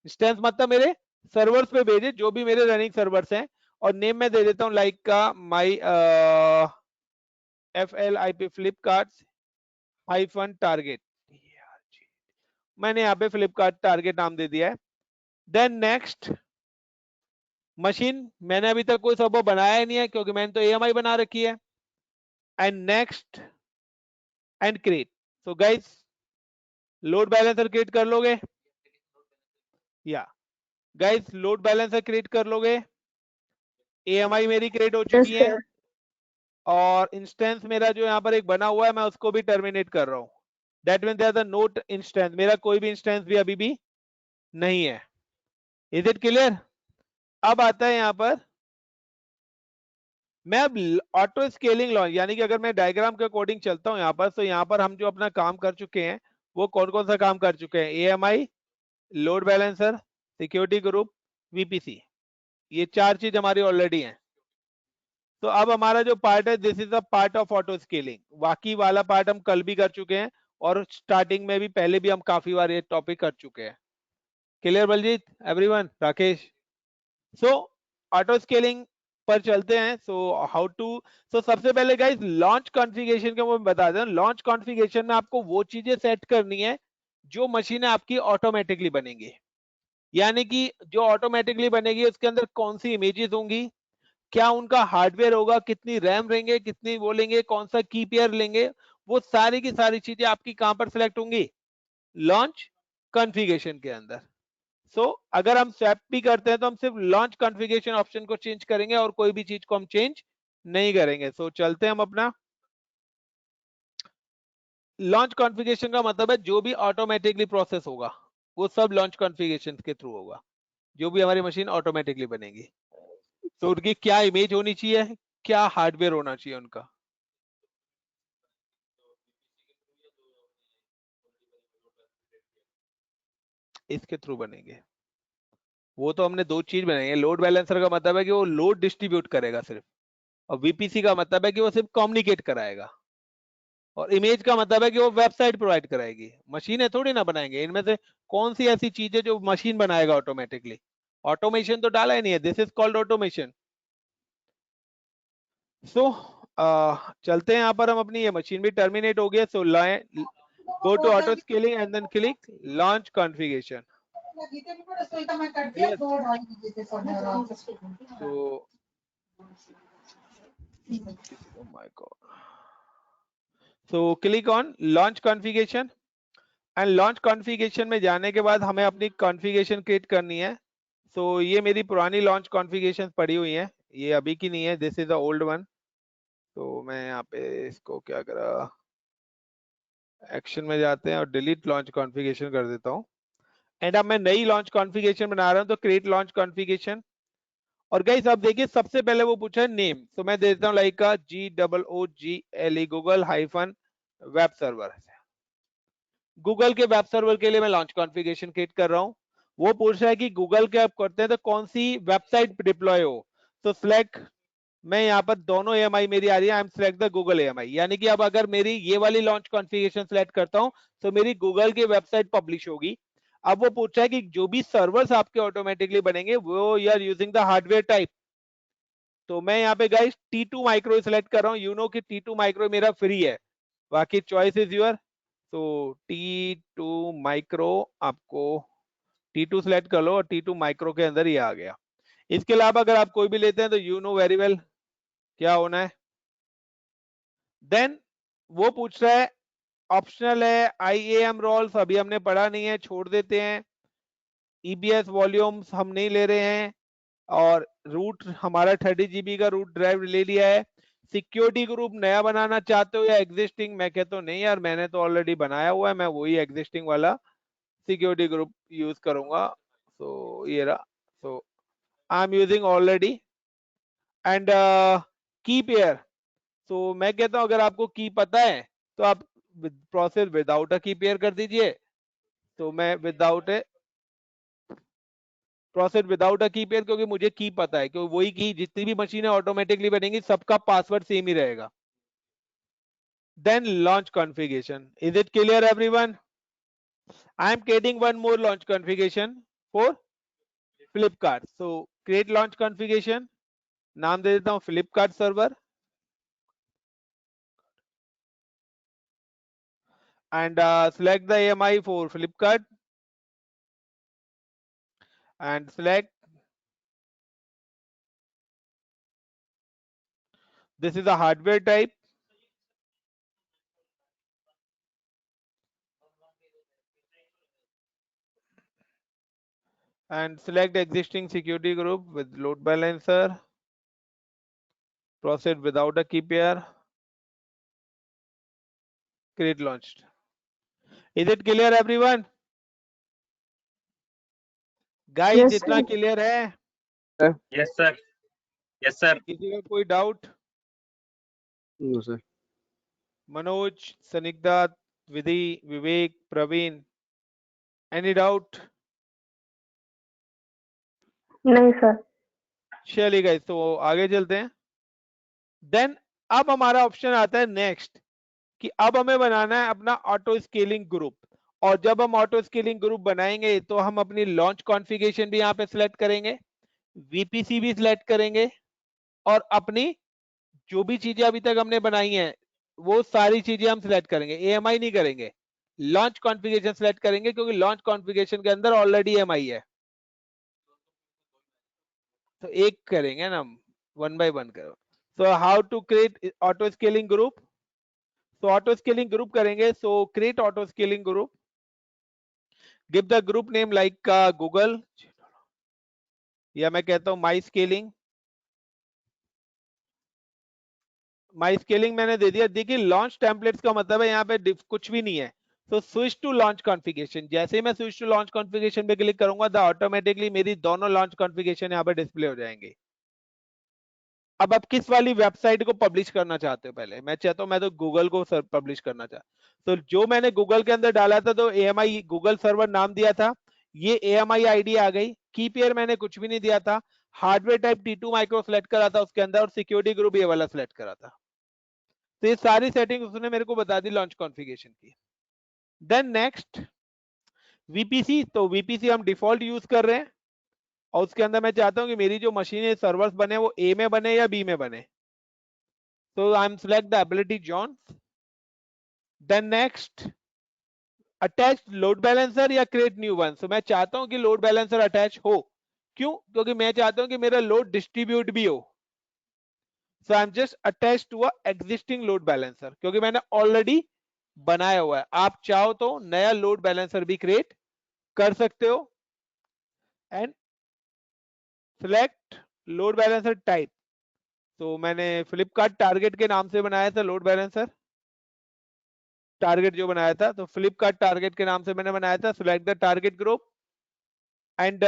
इंस्टेंस मतलब मेरे सर्वर्स पे भेजे, जो भी मेरे रनिंग सर्वर्स हैं। और नेम में दे देता हूं लाइक का माई FLIP फ्लिपकार्ट हाइफन टारगेट, मैंने यहाँ पे फ्लिपकार्ट टारगेट नाम दे दिया है। देन नेक्स्ट मशीन, मैंने अभी तक कोई सबो बनाया ही नहीं है क्योंकि मैंने तो EMI बना रखी है। And next and create. So guys load balancer create कर लोगे, या गाइस लोड बैलेंसर क्रिएट कर लोगे। EMI मेरी क्रिएट हो Yes, चुकी है, sir. और इंस्टेंस मेरा जो यहाँ पर एक बना हुआ है मैं उसको भी टर्मिनेट कर रहा हूँ। That mean there is not instance, मेरा कोई भी इंस्टेंस भी अभी भी नहीं है। Is it clear? अब आता है यहाँ पर, मैं अब ऑटो स्केलिंग लॉन्च, यानी कि अगर मैं डायग्राम के अकॉर्डिंग चलता हूं यहाँ पर, तो यहाँ पर हम जो अपना काम कर चुके हैं वो कौन कौन सा काम कर चुके हैं, EMI, load balancer, security group, VPC, ये चार चीज हमारी ऑलरेडी हैं। तो अब हमारा जो पार्ट है this is a part of auto scaling. बाकी वाला पार्ट हम कल भी कर चुके हैं, और स्टार्टिंग में भी पहले भी हम काफी बार ये टॉपिक कर चुके हैं। Clear Baljeet, everyone, Rakesh? So auto scaling पर चलते हैं। सो हाउ टू, सो सबसे पहले गाइस लॉन्च कॉन्फ़िगरेशन के मैं बता दें। लॉन्च कॉन्फ़िगरेशन में आपको वो चीजें सेट करनी है जो मशीनें आपकी ऑटोमेटिकली बनेंगी, यानी कि जो ऑटोमेटिकली बनेगी उसके अंदर कौन सी इमेजेस होंगी, क्या उनका हार्डवेयर होगा, कितनी रैम लेंगे, कितनी वो लेंगे, कौन सा की पेयर लेंगे, वो सारी की सारी चीजें आपकी कहां पर सिलेक्ट होंगी, लॉन्च कॉन्फ़िगरेशन के अंदर। अगर हम स्वैप भी करते हैं तो हम सिर्फ लॉन्च कॉन्फ़िगरेशन ऑप्शन को चेंज करेंगे और कोई भी चीज को हम चेंज नहीं करेंगे। चलते हैं हम अपना लॉन्च कॉन्फ़िगरेशन का मतलब है जो भी ऑटोमेटिकली प्रोसेस होगा वो सब लॉन्च कॉन्फ़िगरेशन के थ्रू होगा, जो भी हमारी मशीन ऑटोमेटिकली बनेगी। तो उनकी क्या इमेज होनी चाहिए, क्या हार्डवेयर होना चाहिए उनका, इसके थ्रू बनेंगे। वो तो हमने दो चीज बनाई है, लोड बैलेंसर का मतलब है कि वो लोड डिस्ट्रीब्यूट करेगा सिर्फ, और VPC का मतलब है कि वो सिर्फ कम्युनिकेट कराएगा, और इमेज का मतलब है कि वो वेबसाइट प्रोवाइड कराएगी। मशीनें थोड़ी ना बनाएंगे, इनमें से कौन सी ऐसी चीज है जो मशीन बनाएगा ऑटोमेटिकली, ऑटोमेशन तो डाला ही नहीं है, दिस इज कॉल्ड ऑटोमेशन। चलते हैं यहाँ पर हम अपनी, ये मशीन भी टर्मिनेट हो गया। So go to auto scaling and then click launch configuration. तो Oh my God. So click on launch configuration and launch configuration में जाने के बाद हमें अपनी कॉन्फ़िगरेशन क्रिएट करनी है. सो ये मेरी पुरानी लॉन्च कॉन्फ़िगरेशन पड़ी हुई है, ये अभी की नहीं है, this is the old one. तो मैं यहाँ पे इसको क्या करा, एक्शन में जाते हैं और डिलीट लॉन्च कॉन्फ़िगरेशन कर देता हूँ. एंड अब मैं नई लॉन्च कॉन्फ़िगरेशन बना रहा हूँ, तो क्रिएट लॉन्च कॉन्फ़िगरेशन. और गाइस अब देखिए सबसे पहले वो पूछा है नेम, तो मैं दे देता हूँ लाइक का GOOGLE Google hyphen web server. Google के वेब सर्वर के लिए मैं लॉन्च कॉन्फ़िगरेशन क्रिएट कर रहा हूं. वो पूछ रहा है कि गूगल के आप करते हैं तो कौन सी वेबसाइट डिप्लॉय हो. तो सिलेक्ट, मैं यहाँ पर दोनों AMI मेरी आ रही है, I am select the Google AMI. यानी कि अब अगर मेरी ये वाली लॉन्च कॉन्फ़िगरेशन सिलेक्ट करता हूं तो मेरी गूगल की वेबसाइट पब्लिश होगी. अब वो पूछ रहा है कि जो भी सर्वर्स आपके ऑटोमेटिकली बनेंगे वो you are using the hardware type. तो मैं यहाँ पे गाइस T2 माइक्रो सिलेक्ट कर रहा हूँ. यू नो कि T2 माइक्रो मेरा फ्री है, बाकी चॉइस इज योर. तो T2 माइक्रो, आपको T2 सिलेक्ट कर लो और T2 माइक्रो के अंदर ही आ गया. इसके अलावा अगर आप कोई भी लेते हैं तो यू नो वेरी वेल क्या होना है. देन वो पूछ रहा है, ऑप्शनल है, IAM रोल्स अभी हमने पढ़ा नहीं है, छोड़ देते हैं. EBS वॉल्यूम्स हम नहीं ले रहे हैं, और रूट हमारा 30 GB का रूट ड्राइव ले लिया है. सिक्योरिटी ग्रुप नया बनाना चाहते हो या एग्जिस्टिंग, मैं कहता हूँ नहीं यार, मैंने तो ऑलरेडी बनाया हुआ है, मैं वही एग्जिस्टिंग वाला सिक्योरिटी ग्रुप यूज करूंगा. सो ये रहा. So I am using already. And key pair, तो मैं कहता हूं अगर आपको की पता है तो आप प्रोसेस विदाउट अ की पेयर कर दीजिए. तो मैं without a process without a की पेयर, क्योंकि मुझे की पता है, क्योंकि वही की जितनी भी मशीनें ऑटोमेटिकली बनेंगी सबका पासवर्ड सेम ही रहेगा. Then launch configuration, is it clear everyone? I am creating one more launch configuration for Flipkart. So create launch configuration, नाम दे देता हूं Flipkart server. And select the AMI for Flipkart and select, this is a hardware type, and select existing security group with load balancer, proceed without a key pair, create launched. Is it clear everyone? Guys, Yes, इतना sir. Clear है? Yes, sir. Yes, sir. किसी का कोई doubt? No sir. Manoj, Snigdha, Vidhi, Vivek, Praveen, any doubt? नहीं sir. चलिए guys, तो आगे चलते हैं. देन अब हमारा ऑप्शन आता है नेक्स्ट, कि अब हमें बनाना है अपना ऑटो स्केलिंग ग्रुप. और जब हम ऑटो स्केलिंग ग्रुप बनाएंगे तो हम अपनी लॉन्च कॉन्फ़िगरेशन भी यहाँ पे सिलेक्ट करेंगे, VPC भी सिलेक्ट करेंगे, और अपनी जो भी चीजें अभी तक हमने बनाई हैं वो सारी चीजें हम सिलेक्ट करेंगे. AMI नहीं करेंगे, लॉन्च कॉन्फ़िगरेशन सिलेक्ट करेंगे, क्योंकि लॉन्च कॉन्फ़िगरेशन के अंदर ऑलरेडी AMI है. तो एक करेंगे ना हम, वन बाय वन करो. So how to create auto scaling group. तो ऑटो स्केलिंग ग्रुप करेंगे. So create auto scaling group, give the group name like Google, या मैं कहता हूं माई स्केलिंग. माई स्केलिंग मैंने दे दिया. देखिए लॉन्च टेम्पलेट्स का मतलब है यहाँ पे कुछ भी नहीं है. तो स्विच टू लॉन्च कॉन्फ़िगरेशन, जैसे ही मैं स्विच टू लॉन्च कॉन्फ़िगरेशन पे क्लिक करूंगा तो ऑटोमेटिकली मेरी दोनों लॉन्च कॉन्फ़िगरेशन यहाँ पे डिस्प्ले हो जाएंगे. अब आप किस वाली वेबसाइट को पब्लिश करना चाहते हो? पहले मैं चाहता हूं, मैं तो गूगल को पब्लिश करना चाहता. तो जो मैंने गूगल के अंदर डाला था तो AMI गूगल सर्वर नाम दिया था, ये AMI ID आ गई. की पेयर मैंने कुछ भी नहीं दिया था, hardware type T2 micro select करा था उसके अंदर, और सिक्योरिटी ग्रुप ये वाला सेलेक्ट करा था. तो ये सारी सेटिंग उसने मेरे को बता दी लॉन्च कॉन्फ़िगरेशन की. Then next VPC. तो VPC हम डिफॉल्ट यूज कर रहे हैं, और उसके अंदर मैं चाहता हूं कि मेरी जो मशीन सर्वर्स बने वो A में बने या B में बने. So I'm select the ability John. Then next, attach load balancer या create new one. So मैं चाहता हूं कि load balancer attach हो. क्यों? क्योंकि मैं चाहता हूं कि मेरा load distribute भी हो. So I am just attach to a existing load balancer, क्योंकि मैंने ऑलरेडी बनाया हुआ है। आप चाहो तो नया लोड बैलेंसर भी क्रिएट कर सकते हो। And select load balancer type, तो मैंने फ्लिपकार्ट टारगेट के नाम से बनाया था लोड बैलेंसर, टारगेट जो बनाया था, तो फ्लिपकार्ट टारगेट के नाम से मैंने बनाया था। Select the target group and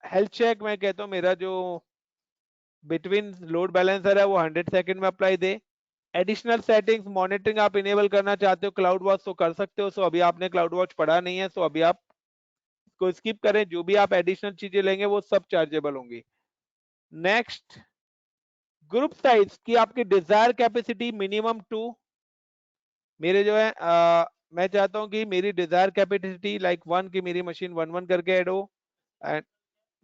health check मैं कहता हूँ मेरा जो बिटवीन लोड बैलेंसर है वो 100 सेकंड में अप्लाई दे। एडिशनल सेटिंग्स मॉनिटरिंग आप इनेबल करना चाहते हो क्लाउड वॉच तो कर सकते हो। सो अभी आपने क्लाउड वॉच पढ़ा नहीं है, सो अभी आप को स्किप करें। जो भी आप एडिशनल चीजें लेंगे वो सब चार्जेबल होंगी। नेक्स्ट, ग्रुप साइज की आपकी डिजायर कैपेसिटी मिनिमम 2। मेरे जो है मैं चाहता हूं कि मेरी डिजायर कैपेसिटी लाइक 1 की मेरी मशीन 1 करके ऐड हो, एंड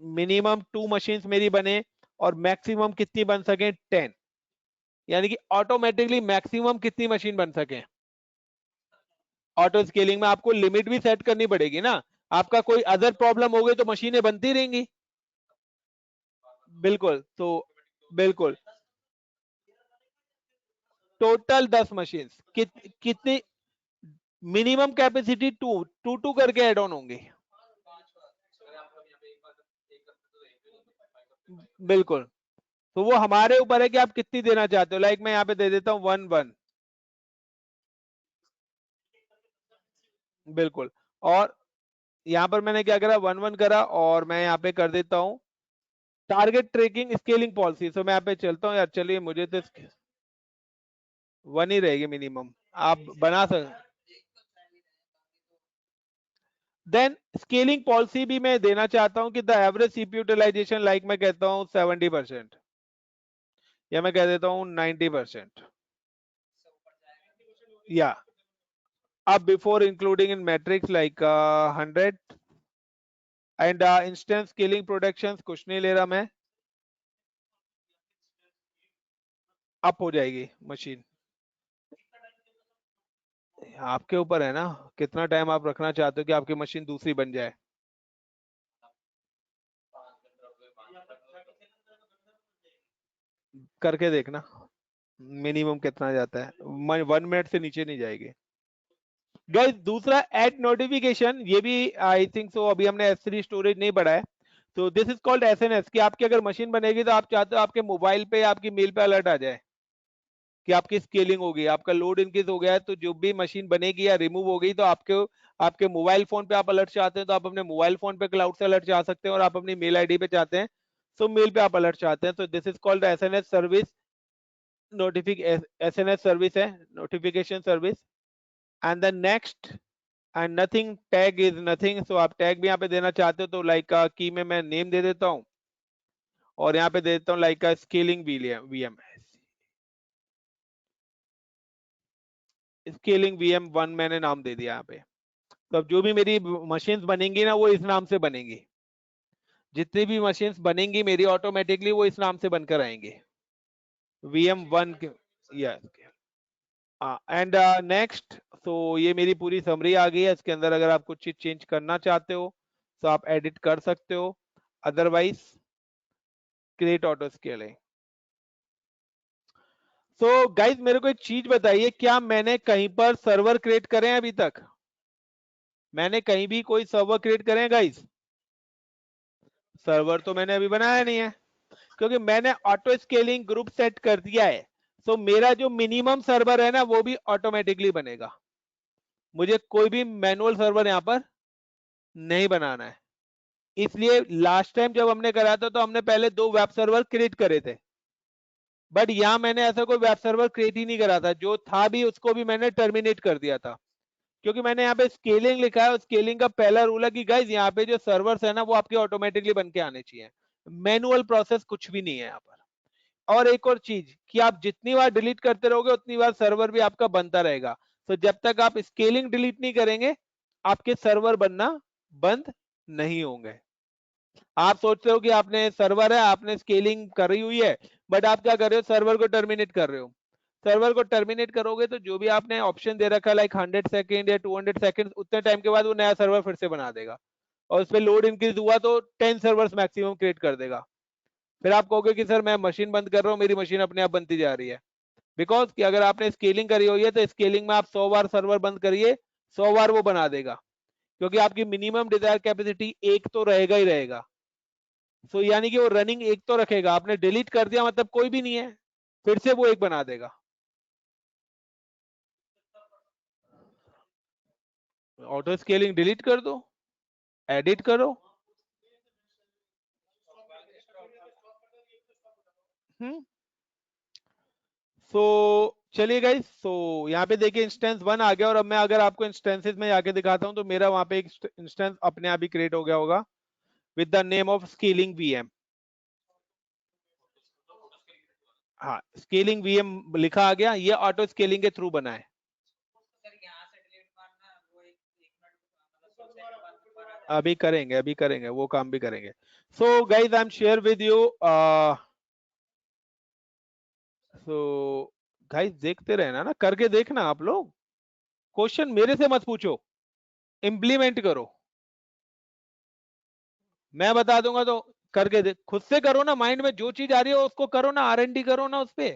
मिनिमम 2 मशीन्स मेरी बने, और मैक्सिमम कितनी बन सके 10, यानी कि ऑटोमेटिकली मैक्सिमम कितनी मशीन बन सके। ऑटो स्केलिंग में आपको लिमिट भी सेट करनी पड़ेगी ना, आपका कोई अदर प्रॉब्लम हो गई तो मशीनें बनती रहेंगी। बिल्कुल, तो बिल्कुल टोटल 10 मशीन कितनी, मिनिमम कैपेसिटी 2 करके ऐड ऑन होंगे। बिल्कुल, तो वो हमारे ऊपर है कि आप कितनी देना चाहते हो। लाइक मैं यहाँ पे दे देता हूँ 1 बिल्कुल। और यहाँ पर मैंने क्या करा, 1 करा, और मैं यहाँ पे कर देता हूँ टारगेट ट्रैकिंग स्केलिंग पॉलिसी। तो मैं यहाँ पे चलता हूँ यार, चलिए मुझे तो 1 ही रहेगी मिनिमम, आप बना सकते। देन स्केलिंग पॉलिसी भी मैं देना चाहता हूं कि the average CPU utilisation like मैं कहता हूं 70%, या मैं कह देता हूं 90%, या अब before including in matrix like 100 and instance scaling productions कुछ नहीं ले रहा मैं, अप हो जाएगी मशीन। आपके ऊपर है ना कितना टाइम आप रखना चाहते हो कि आपकी मशीन दूसरी बन जाए। करके देखना मिनिमम कितना जाता है, 1 मिनट से नीचे नहीं जाएगी। गाइस दूसरा ऐड नोटिफिकेशन, ये भी आई थिंक सो अभी हमने S3 स्टोरेज नहीं बढ़ा है, तो दिस इज कॉल्ड SNS, कि आपकी अगर मशीन बनेगी तो आप चाहते हो आपके मोबाइल पे आपकी मेल पे अलर्ट आ जाए कि आपकी स्केलिंग हो गई, आपका लोड इंक्रीज हो गया है। तो जो भी मशीन बनेगी या रिमूव हो गई तो आपके मोबाइल फोन पे आप अलर्ट चाहते हैं तो आप अपने मोबाइल फोन पे क्लाउड से अलर्ट चाह सकते हैं, और आप अपनी मेल आईडी पे चाहते हैं तो मेल पे आप अलर्ट चाहते हैं। तो this is called SNS service, SNS service है, notification service. And the next, and nothing tag is nothing, so आप टैग भी यहाँ पे देना चाहते हो तो लाइक की में मैं नेम दे देता हूँ, और यहाँ पे दे देता हूँ लाइक का स्केलिंग VM, स्केलिंग VM1 मैंने नाम दे दिया यहाँ पे। तो अब जो भी मेरी मशीन्स बनेंगी ना वो इस नाम से बनेंगी, जितनी भी मशीन्स बनेंगी मेरी ऑटोमेटिकली वो इस नाम से बनकर आएंगे, VM1 के। यस, एंड नेक्स्ट, तो ये मेरी पूरी समरी आ गई है। इसके अंदर अगर आप कुछ चीज चेंज करना चाहते हो तो आप एडिट कर सकते हो, otherwise create auto scaling. So guys मेरे को एक चीज बताइए, क्या मैंने कहीं पर सर्वर क्रिएट करे हैं अभी तक? मैंने कहीं भी कोई सर्वर क्रिएट करे हैं गाइज? सर्वर तो मैंने अभी बनाया नहीं है, क्योंकि मैंने ऑटो स्केलिंग ग्रुप सेट कर दिया है। सो मेरा जो मिनिमम सर्वर है ना वो भी ऑटोमेटिकली बनेगा, मुझे कोई भी मैनुअल सर्वर यहाँ पर नहीं बनाना है। इसलिए लास्ट टाइम जब हमने करा था तो हमने पहले 2 वेब सर्वर क्रिएट करे थे, बट यहां मैंने ऐसा कोई वेब सर्वर क्रिएट ही नहीं करा था, जो था भी उसको भी मैंने टर्मिनेट कर दिया था, क्योंकि मैंने यहाँ पे स्केलिंग लिखा है। स्केलिंग का पहला रूल है कि गाइज यहाँ पे जो सर्वर्स है ना वो आपके ऑटोमेटिकली बन के आने चाहिए, मैनुअल प्रोसेस कुछ भी नहीं है यहाँ पर। और एक और चीज कि आप जितनी बार डिलीट करते रहोगे उतनी बार सर्वर भी आपका बनता रहेगा। तो जब तक आप स्केलिंग डिलीट नहीं करेंगे आपके सर्वर बनना बंद नहीं होंगे। आप सोचते हो कि आपने सर्वर है, आपने स्केलिंग करी हुई है, बट आप क्या कर रहे हो, सर्वर को टर्मिनेट कर रहे हो। सर्वर को टर्मिनेट करोगे तो जो भी आपने ऑप्शन दे रखा है लाइक 100 सेकंड या 200 सेकंड, उतने टाइम के बाद वो नया सर्वर फिर से बना देगा, और उस पर लोड इंक्रीज हुआ तो 10 सर्वर्स मैक्सिमम क्रिएट कर देगा। फिर आप कहोगे कि सर मैं मशीन बंद कर रहा हूँ, मेरी मशीन अपने आप बनती जा रही है। बिकॉज कि अगर आपने स्केलिंग करी हुई है तो स्केलिंग में आप 100 बार सर्वर बंद करिए, 100 बार वो बना देगा, क्योंकि आपकी मिनिमम डिजायर कैपेसिटी एक तो रहेगा ही रहेगा। सो यानी कि वो रनिंग एक तो रखेगा, आपने डिलीट कर दिया मतलब कोई भी नहीं है, फिर से वो एक बना देगा। ऑटो स्केलिंग डिलीट कर दो, एडिट करो। सो चलिए गाइस, सो यहाँ पे देखिए इंस्टेंस 1 आ गया, और अब मैं अगर आपको इंस्टेंसेस में जाके दिखाता हूँ तो मेरा वहां पे एक इंस्टेंस अपने आप ही क्रिएट हो गया होगा with the name of scaling VM. हाँ, स्केलिंग वीएम लिखा आ गया, ये ऑटो स्केलिंग के थ्रू बना है। अभी करेंगे वो काम भी करेंगे। So guys I am share with you, so guys देखते रहना ना, करके देखना आप लोग, क्वेश्चन मेरे से मत पूछो, इम्प्लीमेंट करो, मैं बता दूंगा तो करके देख, खुद से करो ना, माइंड में जो चीज आ रही है उसको करो ना, R&D करो ना उस पे।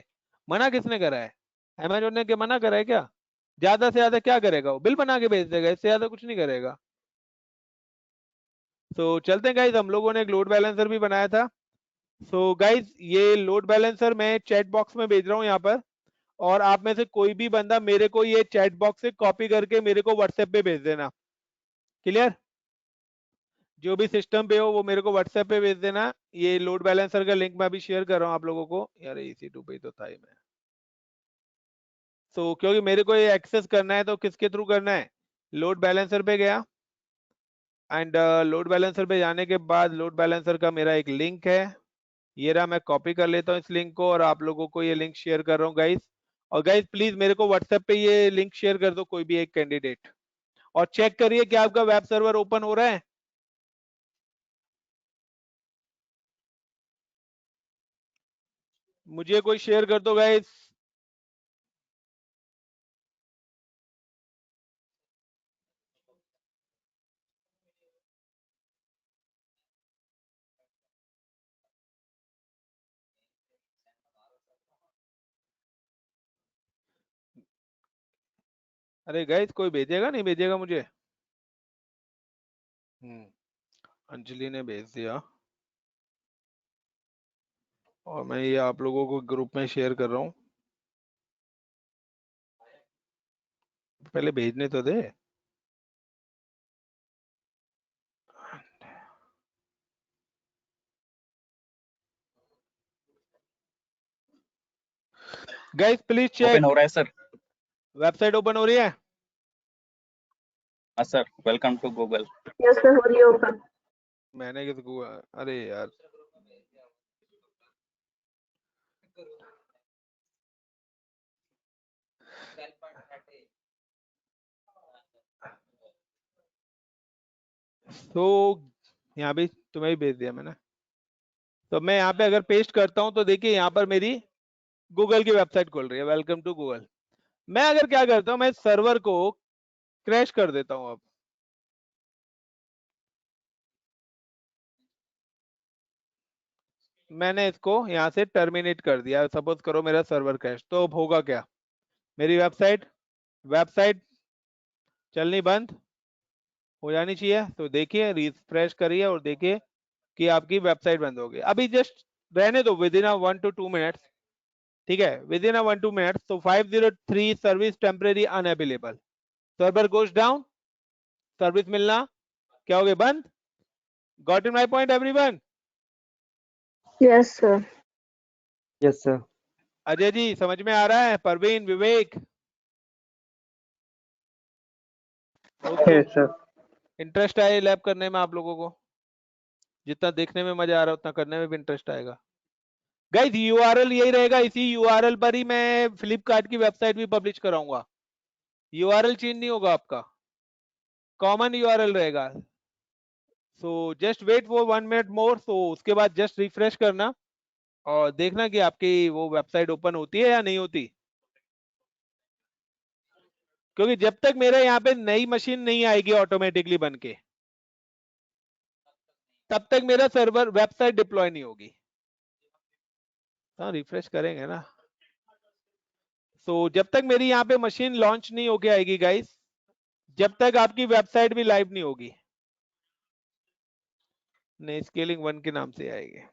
मना किसने करा है? अमेजोन ने मना करा है क्या? ज्यादा से ज्यादा क्या करेगा, वो बिल बना के भेज देगा, इससे ज्यादा कुछ नहीं करेगा। तो चलते हैं गाइज, हम लोगों ने एक लोड बैलेंसर भी बनाया था। सो गाइज ये लोड बैलेंसर मैं चैट बॉक्स में भेज रहा हूँ यहाँ पर, और आप में से कोई भी बंदा मेरे को ये चैट बॉक्स से कॉपी करके मेरे को व्हाट्सएप पे भेज देना। क्लियर? जो भी सिस्टम पे हो वो मेरे को व्हाट्सएप पे भेज देना। ये लोड बैलेंसर का लिंक मैं अभी शेयर कर रहा हूँ आप लोगों को। यार EC2 पे ही तो था ही मैं। सो क्योंकि मेरे को ये एक्सेस करना है तो किसके थ्रू करना है, लोड बैलेंसर पे गया, एंड लोड बैलेंसर पे जाने के बाद लोड बैलेंसर का मेरा एक लिंक है, ये रहा, मैं कॉपी कर लेता हूँ इस लिंक को और आप लोगों को ये लिंक शेयर कर रहा हूँ गाइस। और गाइस प्लीज मेरे को व्हाट्सएप पे ये लिंक शेयर कर दो कोई भी एक कैंडिडेट, और चेक करिए कि आपका वेब सर्वर ओपन हो रहा है। मुझे कोई शेयर कर दो गाइस। अरे गाइस कोई भेजेगा नहीं भेजेगा मुझे? अंजलि ने भेज दिया, और मैं ये आप लोगों को ग्रुप में शेयर कर रहा हूँ। पहले भेजने तो दे। गाइस प्लीज चेक, ओपन हो रहा है सर। वेबसाइट ओपन हो रही है? हाँ sir, welcome to Google. Yes, sir. हो रही है open. मैंने किसको, अरे यार तो यहाँ भी तुम्हें भी भेज दिया मैंने। तो मैं यहाँ पे अगर पेस्ट करता हूँ तो देखिए यहाँ पर मेरी गूगल की वेबसाइट खुल रही है, वेलकम टू गूगल। मैं अगर क्या करता हूँ, मैं सर्वर को क्रैश कर देता हूँ। अब मैंने इसको यहाँ से टर्मिनेट कर दिया, सपोज करो मेरा सर्वर क्रैश, तो अब होगा क्या, मेरी वेबसाइट चलनी बंद हो जानी चाहिए। तो देखिए रिफ्रेश करिए और देखिए कि आपकी वेबसाइट बंद हो गई। अभी जस्ट रहने दो, विद इन 1 to 2 मिनट्स, ठीक है, विद इन 1 to 2 मिनट्स। तो 503 service temporary unavailable, server goes down, service मिलना क्या हो गया, बंद। Got in my point everyone? Yes, sir. Yes, sir. Ajay ji समझ में आ रहा है? Parveen, Vivek, okay. Yes, sir. Interest आए लैब करने में आप लोगों को? जितना देखने में मजा आ रहा है उतना करने में भी इंटरेस्ट आएगा। गाइस यूआरएल यही रहेगा, इसी यूआरएल पर ही मैं फ्लिपकार्ट की वेबसाइट भी पब्लिश कराऊंगा। यूआरएल चेंज नहीं होगा आपका, कॉमन यूआरएल रहेगा। So just wait for 1 minute more, so उसके बाद जस्ट रिफ्रेश करना और देखना कि आपकी वो वेबसाइट ओपन होती है या नहीं होती। क्योंकि जब तक मेरे यहाँ पे नई मशीन नहीं आएगी ऑटोमेटिकली बन के, तब तक मेरा सर्वर वेबसाइट डिप्लॉय नहीं होगी। हाँ रिफ्रेश करेंगे ना। जब तक मेरी यहाँ पे मशीन लॉन्च नहीं होके आएगी गाइस, जब तक आपकी वेबसाइट भी लाइव नहीं होगी, नहीं स्केलिंग 1 के नाम से आएगी।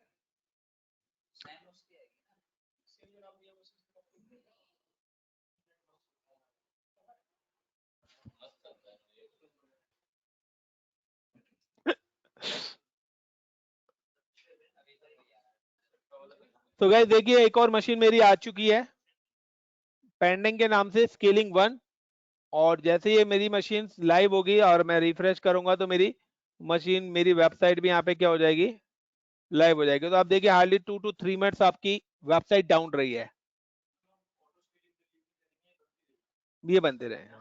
तो गाइस देखिए एक और मशीन मेरी आ चुकी है पेंडिंग के नाम से स्केलिंग 1, और जैसे ये मेरी मशीन लाइव होगी और मैं रिफ्रेश करूंगा तो मेरी मशीन, मेरी वेबसाइट भी यहाँ पे क्या हो जाएगी, लाइव हो जाएगी। तो आप देखिए हार्डली 2 to 3 मिनट्स आपकी वेबसाइट डाउन रही है, ये बनते रहे।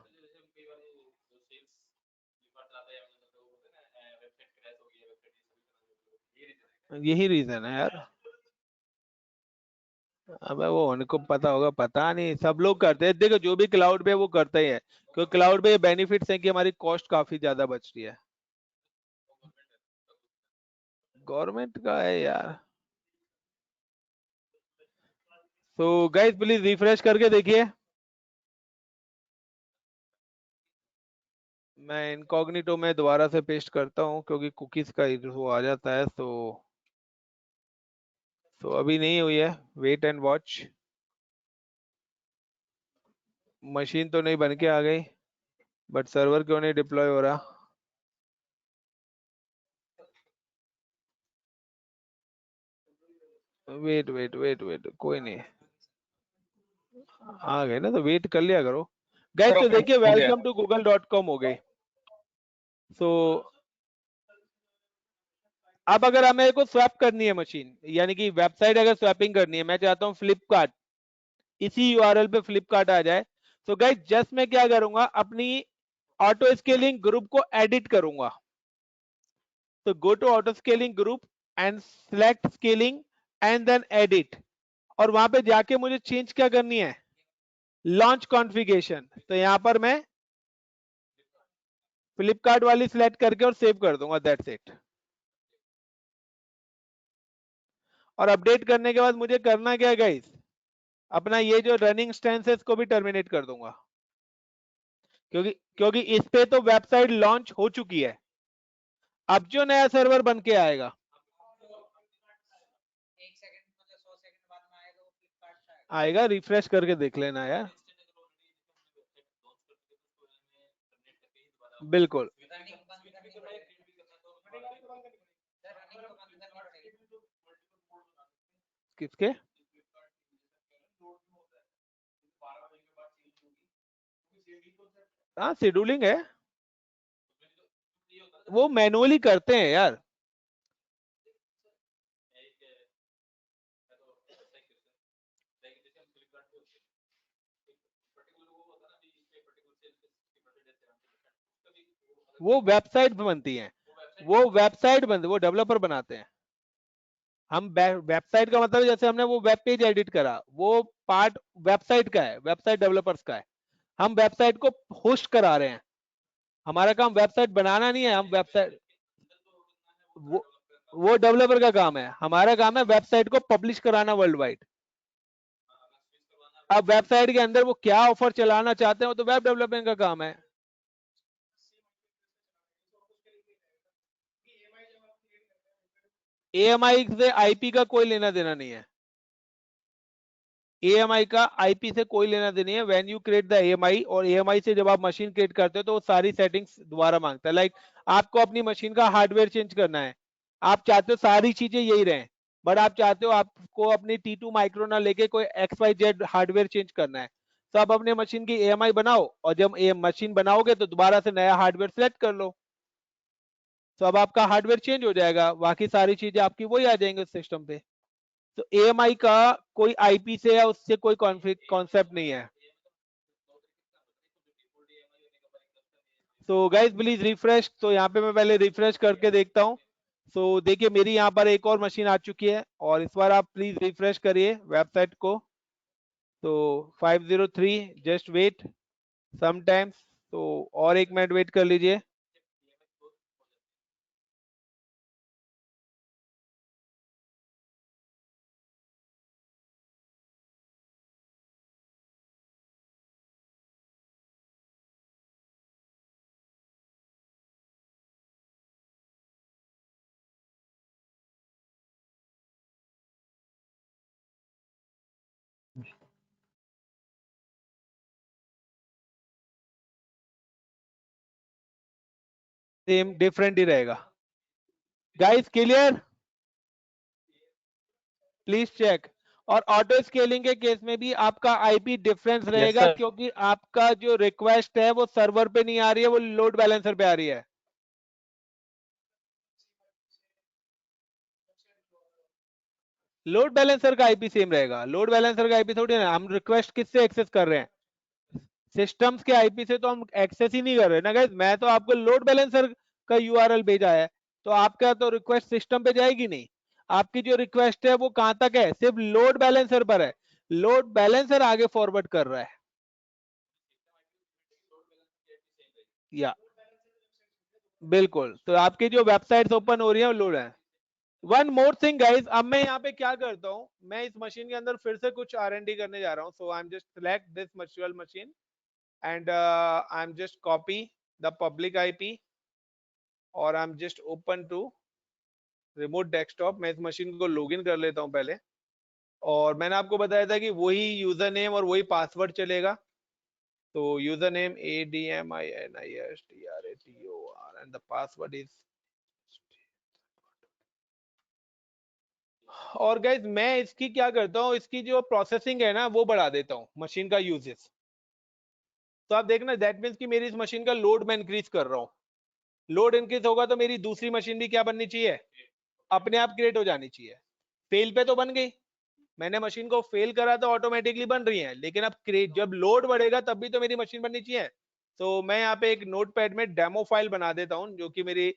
यही रीजन है यार। अबे वो उनको पता होगा, पता नहीं, सब लोग करते हैं। देखो जो भी क्लाउड पे वो करते ही है, क्योंकि क्लाउड पे बेनिफिट्स हैं कि हमारी कॉस्ट काफी ज्यादा बच रही है। गवर्नमेंट का है यार। तो गाइस प्लीज रिफ्रेश करके देखिए। मैं इनकॉग्निटो में दोबारा से पेस्ट करता हूँ क्योंकि कुकीज का वो आ जाता है। तो अभी नहीं हुई है, वेट एंड वॉच। मशीन तो नहीं बन के आ गई, बट सर्वर क्यों नहीं डिप्लॉय हो रहा। वेट वेट वेट वेट, कोई नहीं, आ गए ना तो वेट कर लिया करो गाइस। तो देखिए वेलकम टू google.com हो गई। सो अब अगर हमें को स्वैप करनी है मशीन, यानी कि वेबसाइट अगर स्वैपिंग करनी है, मैं चाहता हूँ फ्लिपकार्ट, इसी यूआरएल पे फ्लिपकार्ट आ जाए। तो गाइस जस्ट मैं क्या करूंगा, अपनी ऑटो स्केलिंग ग्रुप को एडिट करूंगा। तो go to auto scaling group and select scaling and then edit, और वहां पे जाके मुझे चेंज क्या करनी है, लॉन्च कॉन्फ़िगरेशन। तो यहां पर मैं फ्लिपकार्ट वाली सिलेक्ट करके और सेव कर दूंगा, दैट्स इट। और अपडेट करने के बाद मुझे करना क्या है गाइस, अपना ये जो रनिंग इंस्टेंसेस को भी टर्मिनेट कर दूंगा, क्योंकि क्योंकि इस पे तो वेबसाइट लॉन्च हो चुकी है। अब जो नया सर्वर बन के आएगा, आएगा, रिफ्रेश करके देख लेना यार। बिल्कुल। किसके? हाँ शेड्यूलिंग है, वो मैनुअली करते हैं यार। वो वेबसाइट बनती है, वो डेवलपर बनाते हैं। हम वेबसाइट का मतलब जैसे हमने वो वेब पेज एडिट करा, वो पार्ट वेबसाइट का है, वेबसाइट डेवलपर्स का है। हम वेबसाइट को होस्ट करा रहे हैं, हमारा काम वेबसाइट बनाना नहीं है। हम वेबसाइट, वो डेवलपर का काम है, हमारा काम है वेबसाइट को पब्लिश कराना वर्ल्ड वाइड। अब वेबसाइट के अंदर वो क्या ऑफर चलाना चाहते हैं वो तो वेब डेवलपमेंट का काम है। एएमआई से आईपी का कोई लेना देना नहीं है, एएमआई का आईपी से कोई लेना देना नहीं है। When you create the AMI, और एएमआई से जब आप मशीन क्रिएट करते हो तो वो सारी सेटिंग्स दोबारा मांगता है। लाइक आपको अपनी मशीन का हार्डवेयर चेंज करना है, आप चाहते हो सारी चीजें यही रहें, बट आप चाहते हो आपको अपनी T2 माइक्रो ना लेके कोई XYZ हार्डवेयर चेंज करना है, तो आप अपने मशीन की एएमआई बनाओ, और जब मशीन बनाओगे तो दोबारा से नया हार्डवेयर सेलेक्ट कर लो, तो अब आपका हार्डवेयर चेंज हो जाएगा, बाकी सारी चीजें आपकी वही आ जाएंगे उस सिस्टम पे। तो एएमआई का कोई आईपी से या उससे कोई कॉन्सेप्ट नहीं है। तो गाइस प्लीज रिफ्रेश, तो यहाँ पे मैं पहले रिफ्रेश करके देखता हूँ। तो देखिए मेरी यहाँ पर एक और मशीन आ चुकी है, और इस बार आप प्लीज रिफ्रेश करिए वेबसाइट को। तो 503, जस्ट वेट समटाइम्स, तो और 1 मिनट वेट कर लीजिए। सेम डिफरेंट ही रहेगा। Guys clear, please check. और ऑटो स्केलिंग के केस में भी आपका आईपी डिफरेंस रहेगा, sir. क्योंकि आपका जो रिक्वेस्ट है वो सर्वर पे नहीं आ रही है, वो लोड बैलेंसर पे आ रही है। लोड बैलेंसर का आईपी सेम रहेगा, लोड बैलेंसर का आईपी थोड़ी ना, हम रिक्वेस्ट किससे एक्सेस कर रहे हैं, सिस्टम्स के आईपी से तो हम एक्सेस ही नहीं कर रहे ना गाइस। मैं तो आपको लोड बैलेंसर का यूआरएल भेजा है, तो आपका तो रिक्वेस्ट सिस्टम पे जाएगी नहीं। आपकी जो रिक्वेस्ट है वो कहां तक है, सिर्फ लोड बैलेंसर पर है, लोड बैलेंसर आगे फॉरवर्ड कर रहा है। या बिल्कुल, तो आपकी जो वेबसाइट्स ओपन हो रही है वो लोड है। वन मोर थिंग गाइस, अब मैं यहाँ पे क्या करता हूँ, मैं इस मशीन के अंदर फिर से कुछ R&D करने जा रहा हूँ। So I am just select this virtual machine and I'm just copy the public IP और I'm just open to remote desktop। मैं इस मशीन को लॉगिन कर लेता हूं पहले, और मैंने आपको बताया था कि वही यूजर नेम और वही पासवर्ड चलेगा। तो user name ADMINISTRATOR and the password is, और गाइज मैं इसकी क्या करता हूँ, इसकी जो प्रोसेसिंग है ना वो बढ़ा देता हूँ मशीन का यूजेस। तो आप देखना, दैट मीन्स कि मेरी इस मशीन का लोड मैं इंक्रीज कर रहा हूँ। लोड इंक्रीज होगा तो मेरी दूसरी मशीन भी क्या बननी चाहिए, अपने आप क्रिएट हो जानी चाहिए। फेल पे तो बन गई, मैंने मशीन को फेल करा तो ऑटोमेटिकली बन रही है, लेकिन अब क्रिएट जब लोड बढ़ेगा तब भी तो मेरी मशीन बननी चाहिए। तो मैं यहाँ पे एक नोटपैड में डेमो फाइल बना देता हूँ, जो कि मेरी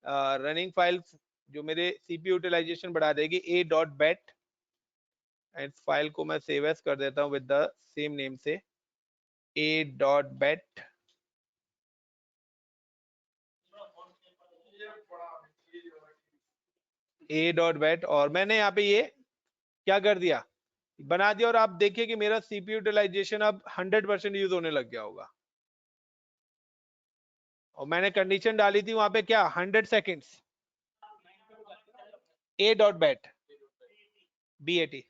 रनिंग फाइल, जो मेरे सीपीयू यूटिलाइजेशन बढ़ा देगी, a.bat, एंड फाइल को मैं सेव एज कर देता हूँ विद द सेम नेम से a.bat। a.bat, और मैंने यहाँ पे ये क्या कर दिया, बना दिया। और आप देखिए कि मेरा सीपीयू यूटिलाइजेशन अब 100% यूज होने लग गया होगा। और मैंने कंडीशन डाली थी वहां पे क्या, 100 सेकेंड्स, a.bat BAT।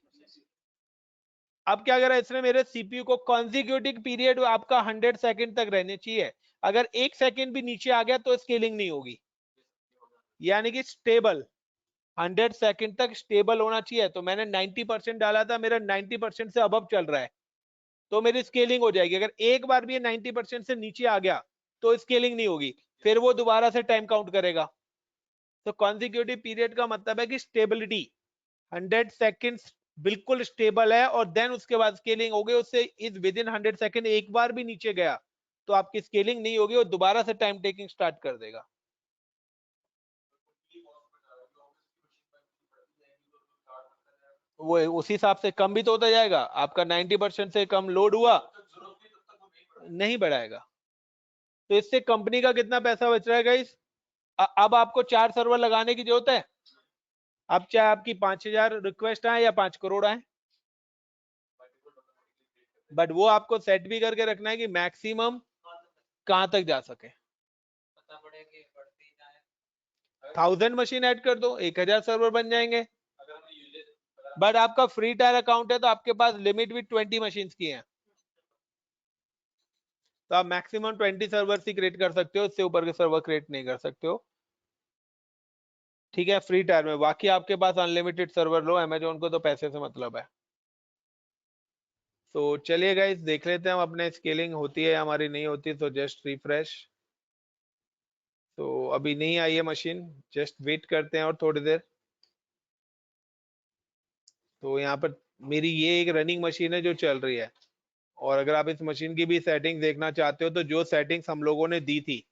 अब क्या करा इसने, मेरे सीपीयू को कॉन्जिक्यूटिव पीरियड आपका 100 सेकेंड तक रहने चाहिए। अगर 1 सेकेंड भी नीचे आ गया तो स्केलिंग नहीं होगी, यानी कि स्टेबल 100 सेकेंड तक स्टेबल होना चाहिए। तो मैंने 90% डाला था, मेरा 90% से अबव चल रहा है, तो मेरी स्केलिंग हो जाएगी। अगर एक बार भी 90% से नीचे आ गया तो स्केलिंग नहीं होगी, फिर वो दोबारा से टाइम काउंट करेगा। तो कॉन्जिक्यूटिव पीरियड का मतलब है कि स्टेबिलिटी 100 सेकेंड्स बिल्कुल स्टेबल है, और देन उसके बाद स्केलिंग हो गई, उससे इज विद इन 100 सेकेंड एक बार भी नीचे गया तो आपकी स्केलिंग नहीं होगी, और दोबारा से टाइम टेकिंग स्टार्ट कर देगा। वो उसी हिसाब से कम भी तो होता जाएगा, आपका 90% से कम लोड हुआ नहीं बढ़ाएगा। तो इससे कंपनी का कितना पैसा बच रहा है गाइस। अब आपको 4 सर्वर लगाने की जरूरत है, अब चाहे आपकी 5000 रिक्वेस्ट आए या 5 करोड़ आए, बट वो आपको सेट भी करके रखना है कि मैक्सिमम कहां तक जा सके। 1000 मशीन ऐड कर दो, 1000 सर्वर बन जाएंगे। बट आपका फ्री टायर अकाउंट है तो आपके पास लिमिट भी 20 मशीन की है, तो आप मैक्सिमम 20 सर्वर ही क्रिएट कर सकते हो, इससे ऊपर के सर्वर क्रिएट नहीं कर सकते हो। ठीक है, फ्री टायर में। बाकी आपके पास अनलिमिटेड सर्वर लो, अमेजोन को तो पैसे से मतलब है। तो चलिए गाइस देख लेते हैं हम अपने स्केलिंग होती है हमारी, नहीं होती तो जस्ट रिफ्रेश। तो अभी नहीं आई है मशीन, जस्ट वेट करते हैं और थोड़ी देर। तो यहाँ पर मेरी ये एक रनिंग मशीन है जो चल रही है, और अगर आप इस मशीन की भी सेटिंग देखना चाहते हो तो जो सेटिंग्स हम लोगों ने दी थी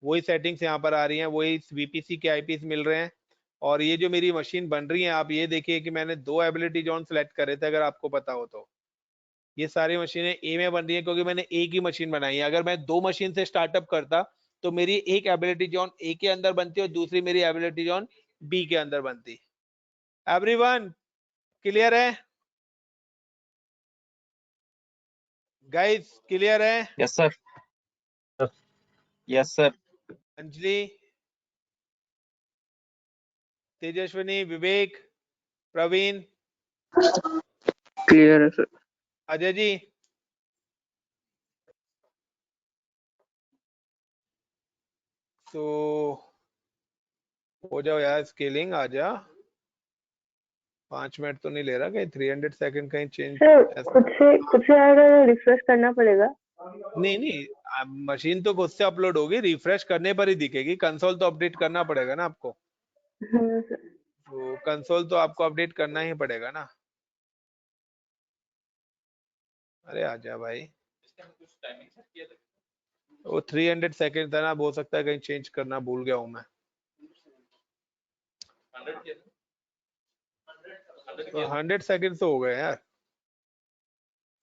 वही सेटिंग्स यहाँ पर आ रही हैं, वही VPC के IPs मिल रहे हैं। और ये जो मेरी मशीन बन रही है, आप ये देखिए कि मैंने 2 एबिलिटी जोन सेलेक्ट करे थे, अगर आपको पता हो तो। ये सारी मशीनें ए में बन रही है क्योंकि मैंने एक ही मशीन बनाई है। अगर मैं 2 मशीन से स्टार्टअप करता तो मेरी एक एबिलिटी जोन ए के अंदर बनती और दूसरी मेरी एबिलिटी जोन बी के अंदर बनती। एवरीवन क्लियर है गाइस, क्लियर है। Yes sir. Yes sir. Anjali, Tejaswini, Vivek, Praveen, clear है सर। अजय जी, सो हो जाओ यार, स्केलिंग आ जा। 5 मिनट तो नहीं ले रहा, कहीं 300 सेकंड कहीं चेंज सर खुद से अगर रिफ्रेश करना पड़ेगा? नहीं नहीं, मशीन तो खुद से अपलोड होगी, रिफ्रेश करने पर ही दिखेगी। कंसोल तो अपडेट करना पड़ेगा ना आपको, हाँ सर। तो कंसोल तो आपको अपडेट करना ही पड़ेगा ना। अरे आजा भाई, वो 300 सेकंड था ना, हो सकता है कहीं चेंज करना भूल गया हूं मैं। तो 100 सेकंड तो हो गए यार,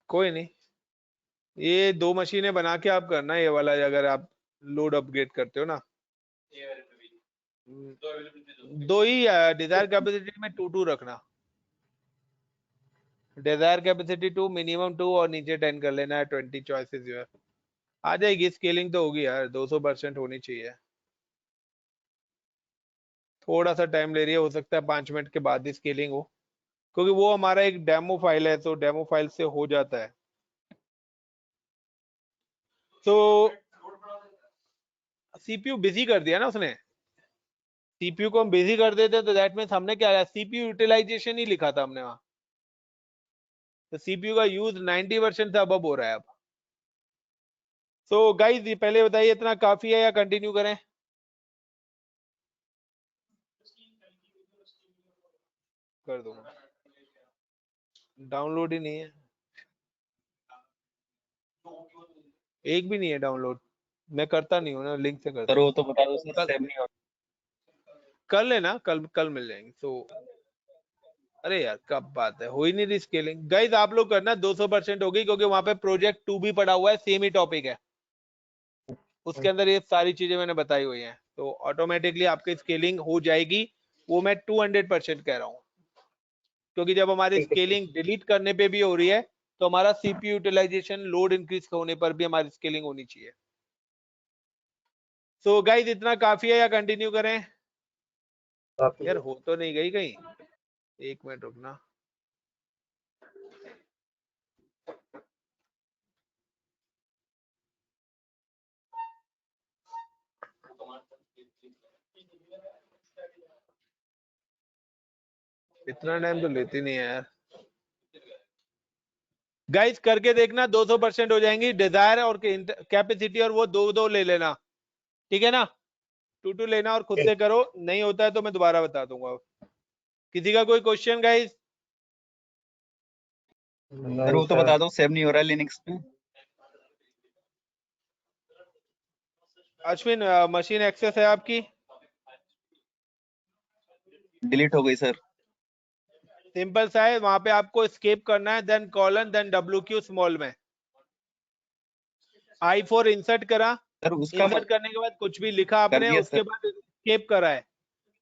कोई नहीं। ये 2 मशीनें बना के आप करना, ये वाला अगर आप लोड अपग्रेड करते हो ना। 2 ही डिजायर कैपेसिटी में 2 रखना। डिजायर कैपेसिटी 2, मिनिमम 2 और नीचे 10 कर लेना है। 20 चॉइसेस जो है आ जाएगी। स्केलिंग तो होगी यार, 200% होनी चाहिए। थोड़ा सा टाइम ले रही है, हो सकता है 5 मिनट के बाद ही स्केलिंग हो, क्योंकि वो हमारा एक डेमो फाइल है, तो डेमो फाइल से हो जाता है। तो सीपीयू बिजी कर दिया ना उसने। सीपीयू को हम बिजी कर देते तो दैट मीन्स हमने क्या है, सीपीयू यूटिलाइजेशन ही लिखा था हमने वहां। तो सीपीयू का यूज 90% से अब हो रहा है अब। सो गाइस, पहले बताइए इतना काफी है या कंटिन्यू करें? कर दूंगा, डाउनलोड ही नहीं है, एक भी नहीं है डाउनलोड। मैं करता नहीं हूँ ना, लिंक से करता सर हूँ। वो तो बता दो सर, कल सेव नहीं हो कर लेना, कल मिल जाएंगे। तो अरे यार कब बात है, हो ही नहीं रही स्केलिंग। गाइस आप लोग करना, 200% होगी, क्योंकि वहां पे प्रोजेक्ट 2 भी पड़ा हुआ है, सेम ही टॉपिक है, उसके अंदर ये सारी चीजें मैंने बताई हुई हैं। तो ऑटोमेटिकली आपकी स्केलिंग हो जाएगी, वो मैं 200% कह रहा हूँ, क्योंकि जब हमारी स्केलिंग डिलीट करने पे भी हो रही है, तो हमारा सीपीयू यूटिलाइजेशन लोड इंक्रीज होने पर भी हमारी स्केलिंग होनी चाहिए। सो गाइस इतना काफी है या कंटिन्यू करें? यार हो तो नहीं गई कहीं, 1 मिनट रुकना। इतना टाइम तो लेती नहीं है यार। गाइस करके देखना, 200% हो जाएंगी। डिजायर और कैपेसिटी और वो 2 ले लेना, ठीक है ना? 2 लेना और खुद से करो, नहीं होता है तो मैं दोबारा बता दूंगा। किसी का कोई क्वेश्चन गाइस? सर, वो तो बता दो, सेव नहीं हो रहा है लिनक्स पे। अश्विन, मशीन एक्सेस है आपकी? डिलीट हो गई सर। सिंपल सा है, वहां पे आपको एस्केप करना है, then colon, then WQ small में। I4 इंसर्ट करा, सर उसका इंसर्ट करने के बाद कुछ भी लिखा कर आपने, दिया उसके सर। बाद एस्केप करा है,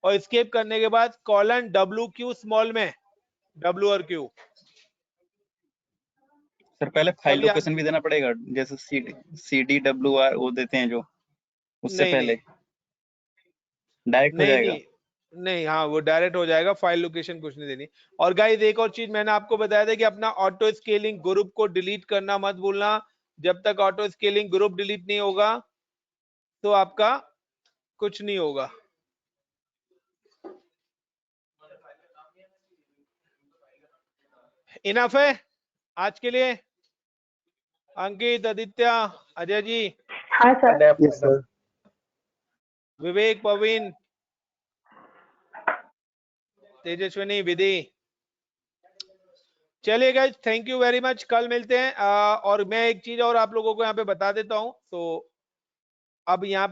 और एस्केप करने के बाद कॉलन WQ स्मॉल में, W और Q। सर पहले फाइल सब याद? लोकेशन भी देना पड़ेगा, जैसे CDWR वो देते हैं जो, उससे नहीं पहले नहीं डायरेक्ट हो नहीं जाएगा। नहीं नहीं, हाँ वो डायरेक्ट हो जाएगा, फाइल लोकेशन कुछ नहीं देनी। और गाइस एक और चीज मैंने आपको बताया था कि अपना ऑटो स्केलिंग ग्रुप को डिलीट करना मत भूलना। जब तक ऑटो स्केलिंग ग्रुप डिलीट नहीं होगा तो आपका कुछ नहीं होगा। इनफ है आज के लिए? अंकित, आदित्य, अजय जी, हाँ sir. Yes sir. Vivek, Praveen, Tejaswini, Vidhi. चलिए guys, thank you very much, कल मिलते हैं। और मैं एक चीज और आप लोगों को यहाँ पे बता देता हूँ। तो अब यहाँ